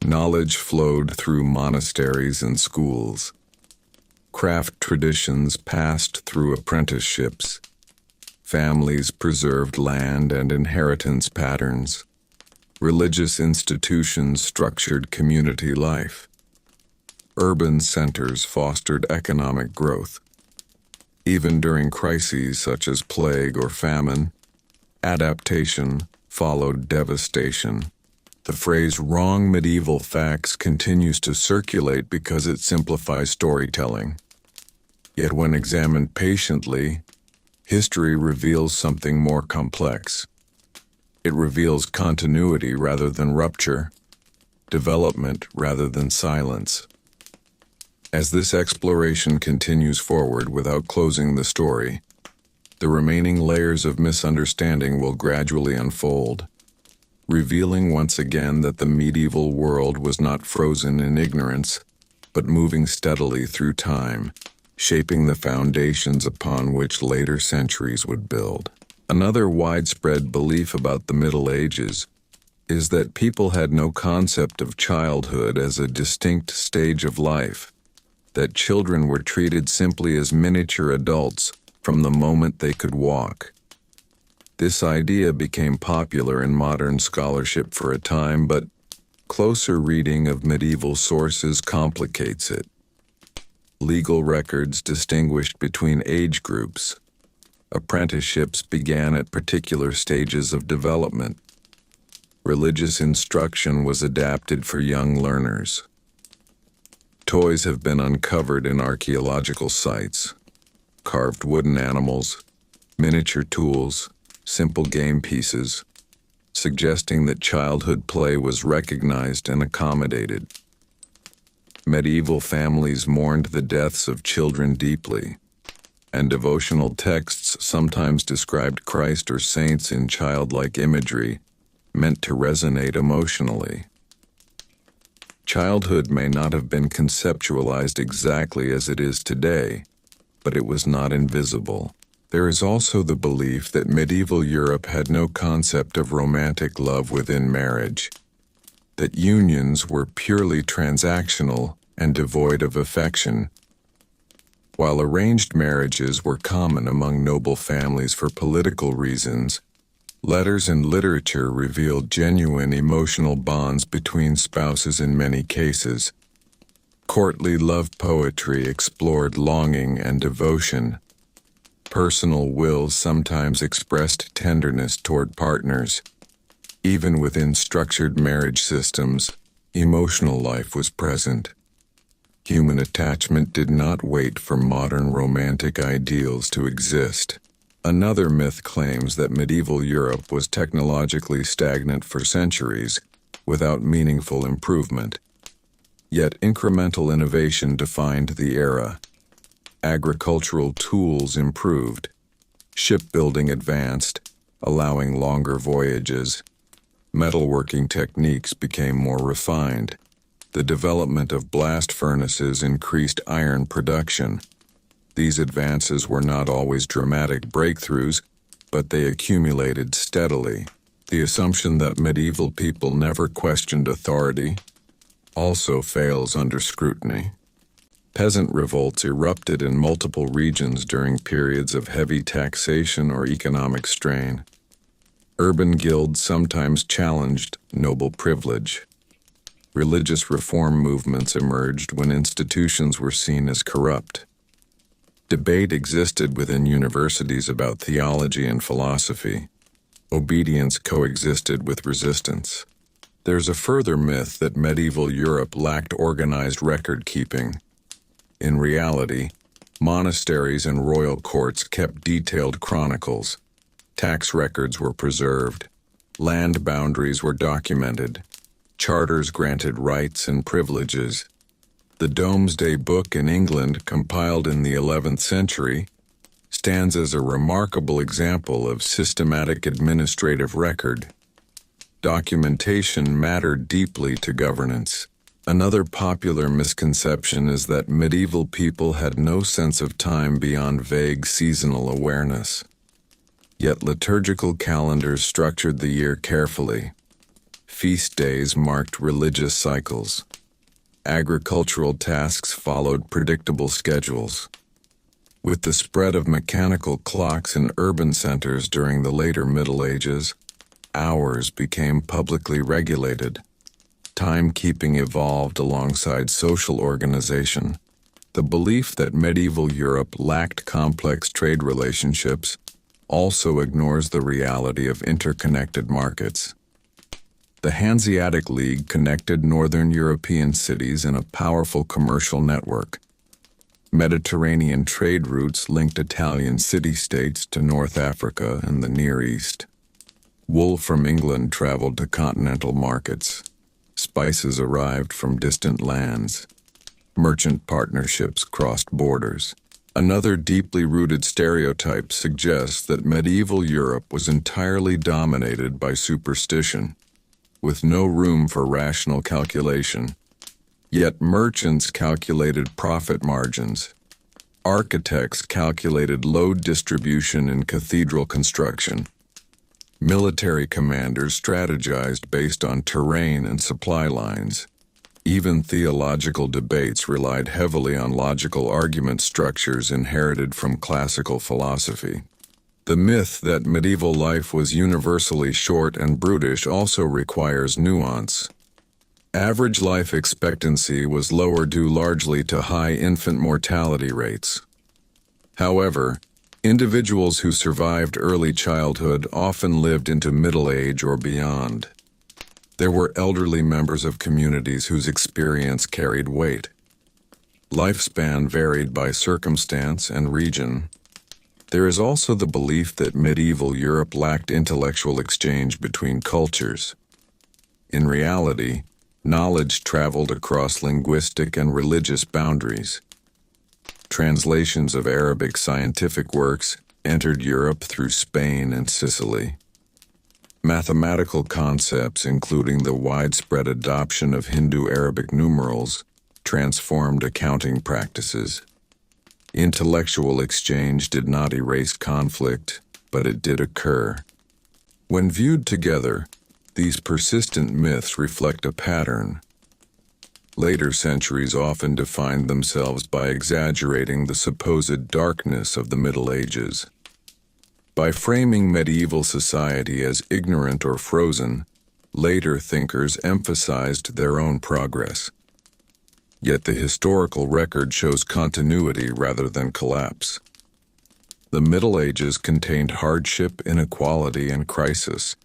Knowledge flowed through monasteries and schools. Craft traditions passed through apprenticeships. Families preserved land and inheritance patterns. Religious institutions structured community life. Urban centers fostered economic growth. Even during crises such as plague or famine, adaptation followed devastation. The phrase "wrong medieval facts" continues to circulate because it simplifies storytelling. Yet when examined patiently, history reveals something more complex. It reveals continuity rather than rupture, development rather than silence. As this exploration continues forward without closing the story, the remaining layers of misunderstanding will gradually unfold, revealing once again that the medieval world was not frozen in ignorance, but moving steadily through time, shaping the foundations upon which later centuries would build. Another widespread belief about the Middle Ages is that people had no concept of childhood as a distinct stage of life, that children were treated simply as miniature adults from the moment they could walk. This idea became popular in modern scholarship for a time, but closer reading of medieval sources complicates it. Legal records distinguished between age groups. Apprenticeships began at particular stages of development. Religious instruction was adapted for young learners. Toys have been uncovered in archaeological sites. Carved wooden animals, miniature tools, simple game pieces, suggesting that childhood play was recognized and accommodated. Medieval families mourned the deaths of children deeply. and devotional texts sometimes described Christ or saints in childlike imagery, meant to resonate emotionally. Childhood may not have been conceptualized exactly as it is today, but it was not invisible. There is also the belief that medieval Europe had no concept of romantic love within marriage, that unions were purely transactional and devoid of affection. While arranged marriages were common among noble families for political reasons, letters and literature revealed genuine emotional bonds between spouses in many cases. Courtly love poetry explored longing and devotion. Personal wills sometimes expressed tenderness toward partners. Even within structured marriage systems, emotional life was present. Human attachment did not wait for modern romantic ideals to exist. Another myth claims that medieval Europe was technologically stagnant for centuries, without meaningful improvement. Yet incremental innovation defined the era. Agricultural tools improved. Shipbuilding advanced, allowing longer voyages. Metalworking techniques became more refined. The development of blast furnaces increased iron production. These advances were not always dramatic breakthroughs, but they accumulated steadily. The assumption that medieval people never questioned authority also fails under scrutiny. Peasant revolts erupted in multiple regions during periods of heavy taxation or economic strain. Urban guilds sometimes challenged noble privilege. Religious reform movements emerged when institutions were seen as corrupt. Debate existed within universities about theology and philosophy. Obedience coexisted with resistance. There's a further myth that medieval Europe lacked organized record-keeping. In reality, monasteries and royal courts kept detailed chronicles. Tax records were preserved. Land boundaries were documented. Charters granted rights and privileges. The Domesday Book in England, compiled in the 11th century, stands as a remarkable example of systematic administrative record. Documentation mattered deeply to governance. Another popular misconception is that medieval people had no sense of time beyond vague seasonal awareness. Yet liturgical calendars structured the year carefully. Feast days marked religious cycles. Agricultural tasks followed predictable schedules. With the spread of mechanical clocks in urban centers during the later Middle Ages, hours became publicly regulated. Timekeeping evolved alongside social organization. The belief that medieval Europe lacked complex trade relationships also ignores the reality of interconnected markets. The Hanseatic League connected northern European cities in a powerful commercial network. Mediterranean trade routes linked Italian city-states to North Africa and the Near East. Wool from England traveled to continental markets. Spices arrived from distant lands. Merchant partnerships crossed borders. Another deeply rooted stereotype suggests that medieval Europe was entirely dominated by superstition, with no room for rational calculation. Yet merchants calculated profit margins. Architects calculated load distribution in cathedral construction. Military commanders strategized based on terrain and supply lines. Even theological debates relied heavily on logical argument structures inherited from classical philosophy. The myth that medieval life was universally short and brutish also requires nuance. Average life expectancy was lower due largely to high infant mortality rates. However, individuals who survived early childhood often lived into middle age or beyond. There were elderly members of communities whose experience carried weight. Lifespan varied by circumstance and region. There is also the belief that medieval Europe lacked intellectual exchange between cultures. In reality, knowledge traveled across linguistic and religious boundaries. Translations of Arabic scientific works entered Europe through Spain and Sicily. Mathematical concepts, including the widespread adoption of Hindu-Arabic numerals, transformed accounting practices. Intellectual exchange did not erase conflict, but it did occur. When viewed together, these persistent myths reflect a pattern. Later centuries often defined themselves by exaggerating the supposed darkness of the Middle Ages. By framing medieval society as ignorant or frozen, later thinkers emphasized their own progress. Yet the historical record shows continuity rather than collapse. The Middle Ages contained hardship, inequality, and crisis,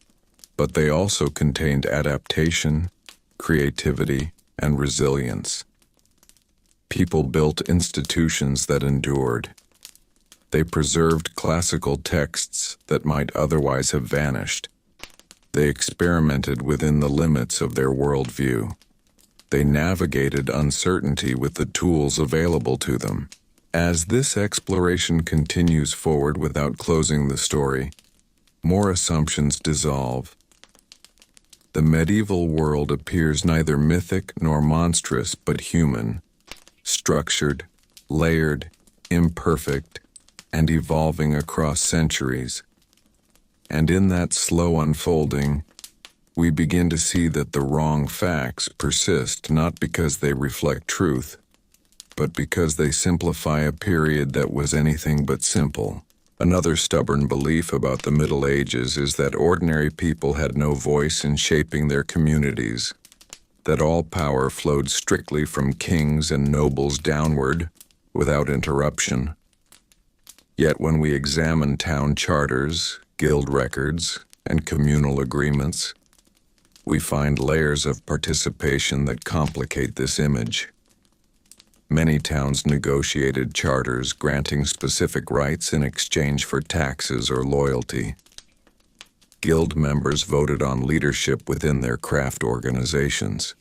but they also contained adaptation, creativity, and resilience. People built institutions that endured. They preserved classical texts that might otherwise have vanished. They experimented within the limits of their worldview. They navigated uncertainty with the tools available to them. As this exploration continues forward without closing the story, more assumptions dissolve. The medieval world appears neither mythic nor monstrous but human, structured, layered, imperfect, and evolving across centuries. And in that slow unfolding, we begin to see that the wrong facts persist not because they reflect truth, but because they simplify a period that was anything but simple. Another stubborn belief about the Middle Ages is that ordinary people had no voice in shaping their communities, that all power flowed strictly from kings and nobles downward, without interruption. Yet when we examine town charters, guild records, and communal agreements, we find layers of participation that complicate this image. Many towns negotiated charters granting specific rights in exchange for taxes or loyalty. Guild members voted on leadership within their craft organizations.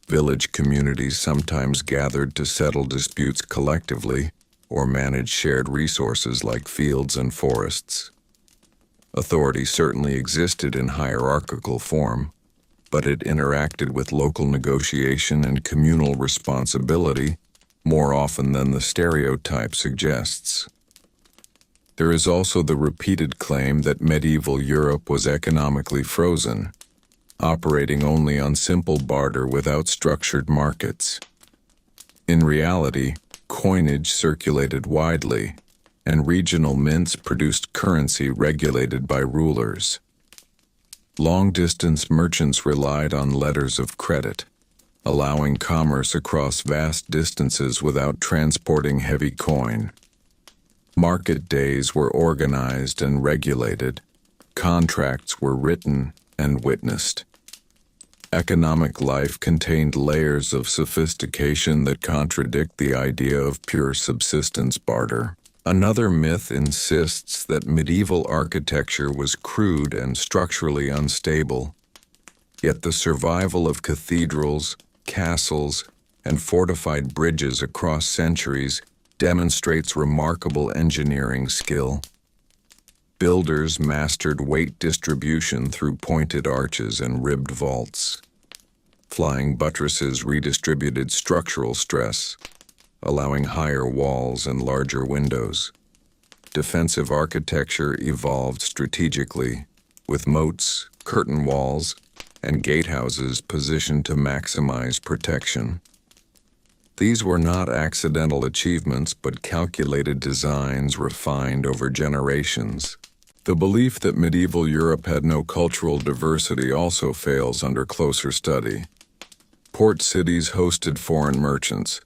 Village communities sometimes gathered to settle disputes collectively or manage shared resources like fields and forests. Authority certainly existed in hierarchical form, but it interacted with local negotiation and communal responsibility more often than the stereotype suggests. There is also the repeated claim that medieval Europe was economically frozen, operating only on simple barter without structured markets. In reality, coinage circulated widely, and regional mints produced currency regulated by rulers. Long-distance merchants relied on letters of credit, allowing commerce across vast distances without transporting heavy coin. Market days were organized and regulated. Contracts were written and witnessed. Economic life contained layers of sophistication that contradict the idea of pure subsistence barter. Another myth insists that medieval architecture was crude and structurally unstable, yet the survival of cathedrals, castles, and fortified bridges across centuries demonstrates remarkable engineering skill. Builders mastered weight distribution through pointed arches and ribbed vaults. Flying buttresses redistributed structural stress, allowing higher walls and larger windows. Defensive architecture evolved strategically, with moats, curtain walls, and gatehouses positioned to maximize protection. These were not accidental achievements, but calculated designs refined over generations. The belief that medieval Europe had no cultural diversity also fails under closer study. Port cities hosted foreign merchants.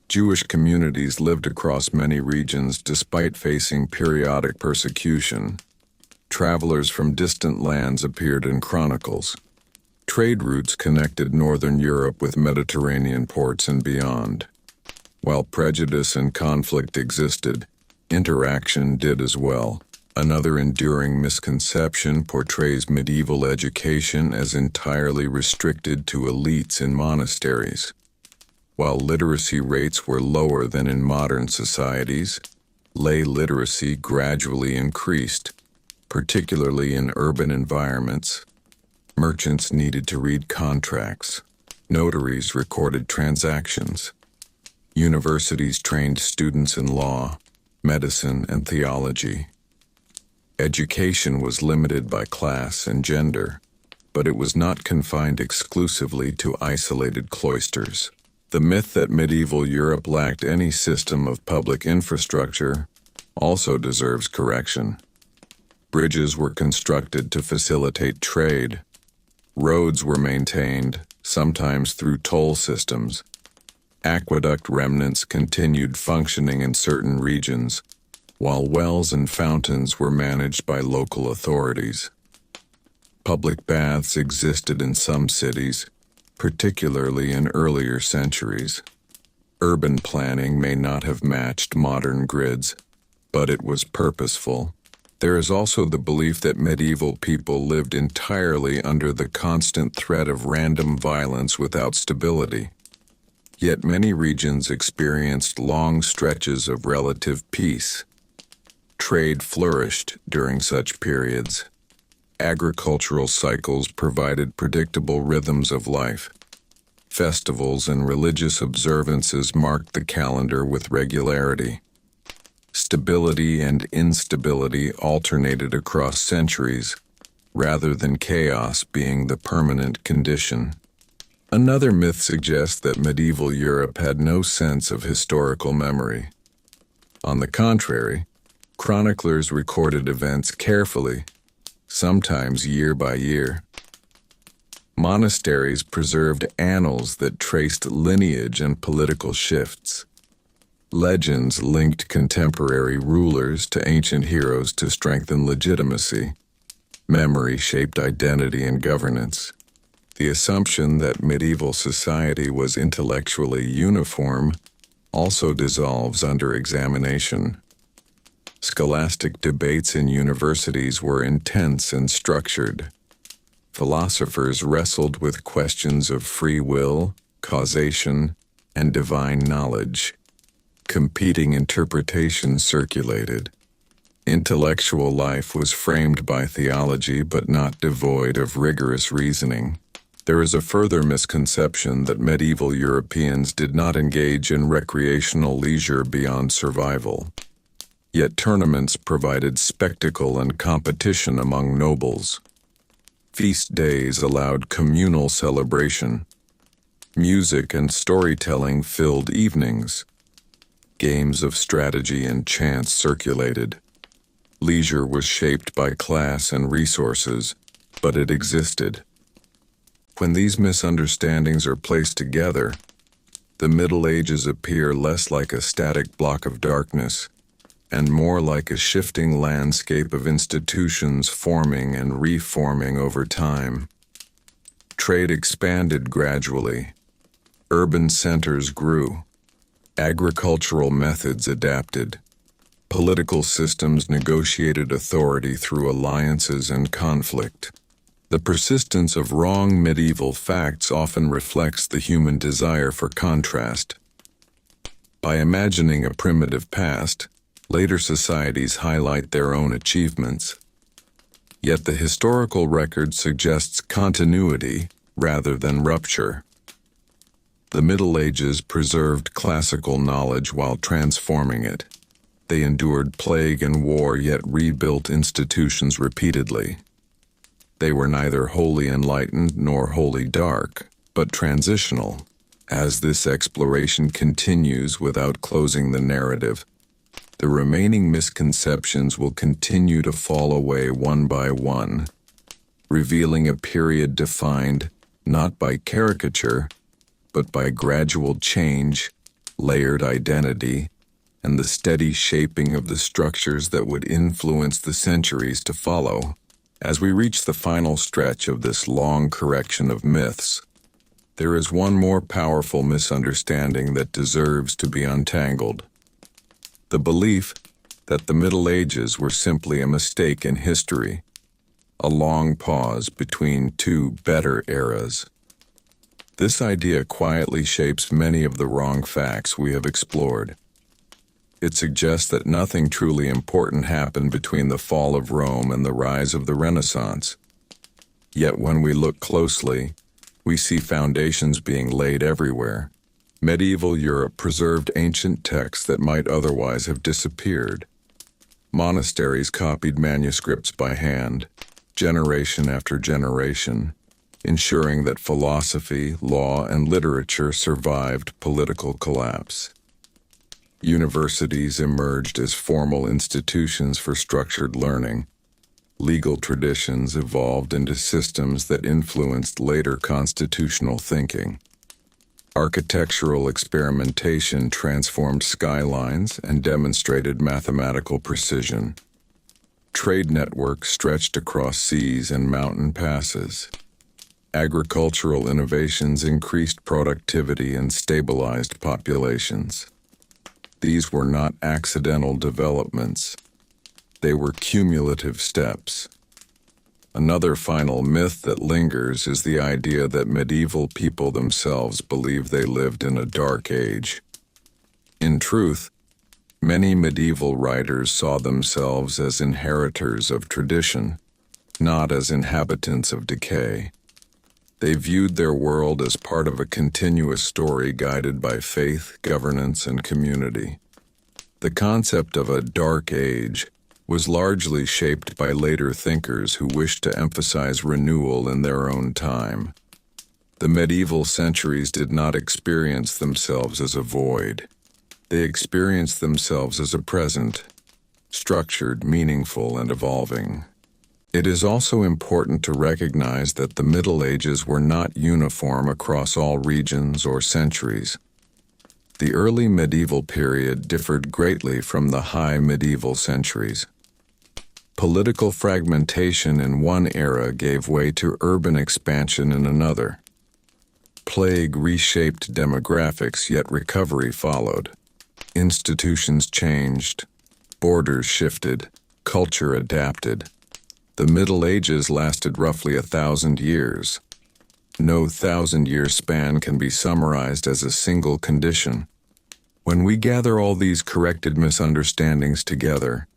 Jewish communities lived across many regions despite facing periodic persecution. Travelers from distant lands appeared in chronicles. Trade routes connected northern Europe with Mediterranean ports and beyond. While prejudice and conflict existed, interaction did as well. Another enduring misconception portrays medieval education as entirely restricted to elites in monasteries. While literacy rates were lower than in modern societies, lay literacy gradually increased, particularly in urban environments. Merchants needed to read contracts. Notaries recorded transactions. Universities trained students in law, medicine, and theology. Education was limited by class and gender, but it was not confined exclusively to isolated cloisters. The myth that medieval Europe lacked any system of public infrastructure also deserves correction. Bridges were constructed to facilitate trade. Roads were maintained, sometimes through toll systems. Aqueduct remnants continued functioning in certain regions, while wells and fountains were managed by local authorities. Public baths existed in some cities, particularly in earlier centuries. Urban planning may not have matched modern grids, but it was purposeful. There is also the belief that medieval people lived entirely under the constant threat of random violence without stability. Yet many regions experienced long stretches of relative peace. Trade flourished during such periods. Agricultural cycles provided predictable rhythms of life. Festivals and religious observances marked the calendar with regularity. Stability and instability alternated across centuries, rather than chaos being the permanent condition. Another myth suggests that medieval Europe had no sense of historical memory. On the contrary, chroniclers recorded events carefully, sometimes year by year. Monasteries preserved annals that traced lineage and political shifts. Legends linked contemporary rulers to ancient heroes to strengthen legitimacy. Memory shaped identity and governance. The assumption that medieval society was intellectually uniform also dissolves under examination. Scholastic debates in universities were intense and structured. Philosophers wrestled with questions of free will, causation, and divine knowledge. Competing interpretations circulated. Intellectual life was framed by theology but not devoid of rigorous reasoning. There is a further misconception that medieval Europeans did not engage in recreational leisure beyond survival. Yet tournaments provided spectacle and competition among nobles. Feast days allowed communal celebration. Music and storytelling filled evenings. Games of strategy and chance circulated. Leisure was shaped by class and resources, but it existed. When these misunderstandings are placed together, the Middle Ages appear less like a static block of darkness and more like a shifting landscape of institutions forming and reforming over time. Trade expanded gradually. Urban centers grew. Agricultural methods adapted. Political systems negotiated authority through alliances and conflict. The persistence of wrong medieval facts often reflects the human desire for contrast. By imagining a primitive past, later societies highlight their own achievements. Yet the historical record suggests continuity rather than rupture. The Middle Ages preserved classical knowledge while transforming it. They endured plague and war yet rebuilt institutions repeatedly. They were neither wholly enlightened nor wholly dark, but transitional. As this exploration continues without closing the narrative, the remaining misconceptions will continue to fall away one by one, revealing a period defined not by caricature, but by gradual change, layered identity, and the steady shaping of the structures that would influence the centuries to follow. As we reach the final stretch of this long correction of myths, there is one more powerful misunderstanding that deserves to be untangled. The belief that the Middle Ages were simply a mistake in history, a long pause between two better eras. This idea quietly shapes many of the wrong facts we have explored. It suggests that nothing truly important happened between the fall of Rome and the rise of the Renaissance. Yet when we look closely, we see foundations being laid everywhere. Medieval Europe preserved ancient texts that might otherwise have disappeared. Monasteries copied manuscripts by hand, generation after generation, ensuring that philosophy, law, and literature survived political collapse. Universities emerged as formal institutions for structured learning. Legal traditions evolved into systems that influenced later constitutional thinking. Architectural experimentation transformed skylines and demonstrated mathematical precision. Trade networks stretched across seas and mountain passes. Agricultural innovations increased productivity and stabilized populations. These were not accidental developments. They were cumulative steps. Another final myth that lingers is the idea that medieval people themselves believed they lived in a dark age. In truth, many medieval writers saw themselves as inheritors of tradition, not as inhabitants of decay. They viewed their world as part of a continuous story guided by faith, governance, and community. The concept of a dark age was largely shaped by later thinkers who wished to emphasize renewal in their own time. The medieval centuries did not experience themselves as a void. They experienced themselves as a present, structured, meaningful, and evolving. It is also important to recognize that the Middle Ages were not uniform across all regions or centuries. The early medieval period differed greatly from the high medieval centuries. Political fragmentation in one era gave way to urban expansion in another. Plague reshaped demographics, yet recovery followed. Institutions changed, borders shifted, culture adapted. The Middle Ages lasted roughly 1,000 years. No 1,000-year span can be summarized as a single condition. When we gather all these corrected misunderstandings together,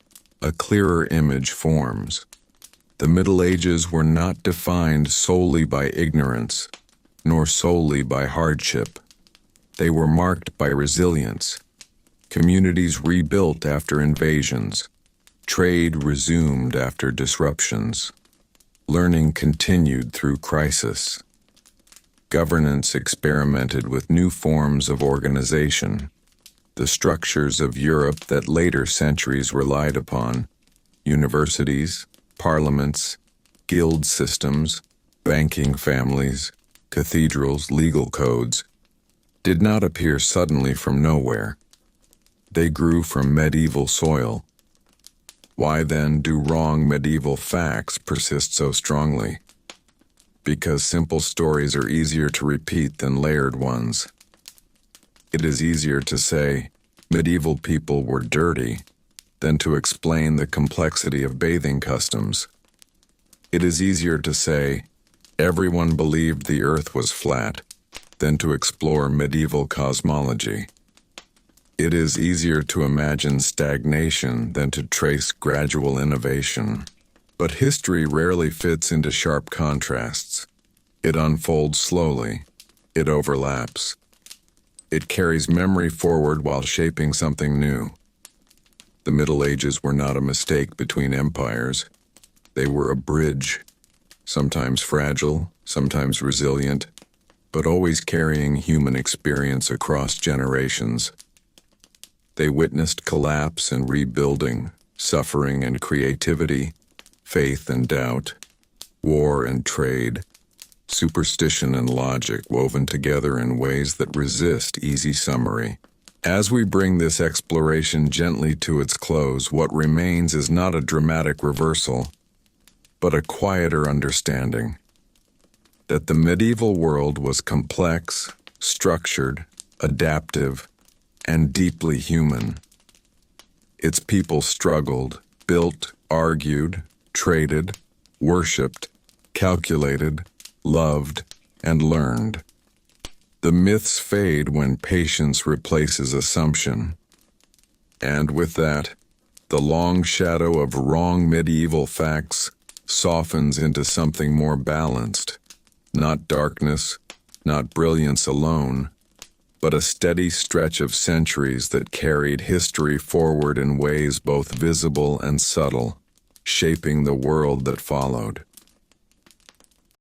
a clearer image forms. The Middle Ages were not defined solely by ignorance, nor solely by hardship. They were marked by resilience. Communities rebuilt after invasions. Trade resumed after disruptions. Learning continued through crisis. Governance experimented with new forms of organization. The structures of Europe that later centuries relied upon, universities, parliaments, guild systems, banking families, cathedrals, legal codes, did not appear suddenly from nowhere. They grew from medieval soil. Why then do wrong medieval facts persist so strongly? Because simple stories are easier to repeat than layered ones. It is easier to say, medieval people were dirty, than to explain the complexity of bathing customs. It is easier to say, everyone believed the earth was flat, than to explore medieval cosmology. It is easier to imagine stagnation than to trace gradual innovation. But history rarely fits into sharp contrasts. It unfolds slowly. It overlaps. It carries memory forward while shaping something new. The Middle Ages were not a mistake between empires. They were a bridge, sometimes fragile, sometimes resilient, but always carrying human experience across generations. They witnessed collapse and rebuilding, suffering and creativity, faith and doubt, war and trade, superstition and logic woven together in ways that resist easy summary. As we bring this exploration gently to its close, what remains is not a dramatic reversal, but a quieter understanding that the medieval world was complex, structured, adaptive, and deeply human. Its people struggled, built, argued, traded, worshipped, calculated, loved, and learned. The myths fade when patience replaces assumption. And with that, the long shadow of wrong medieval facts softens into something more balanced. Not darkness, not brilliance alone, but a steady stretch of centuries that carried history forward in ways both visible and subtle, shaping the world that followed.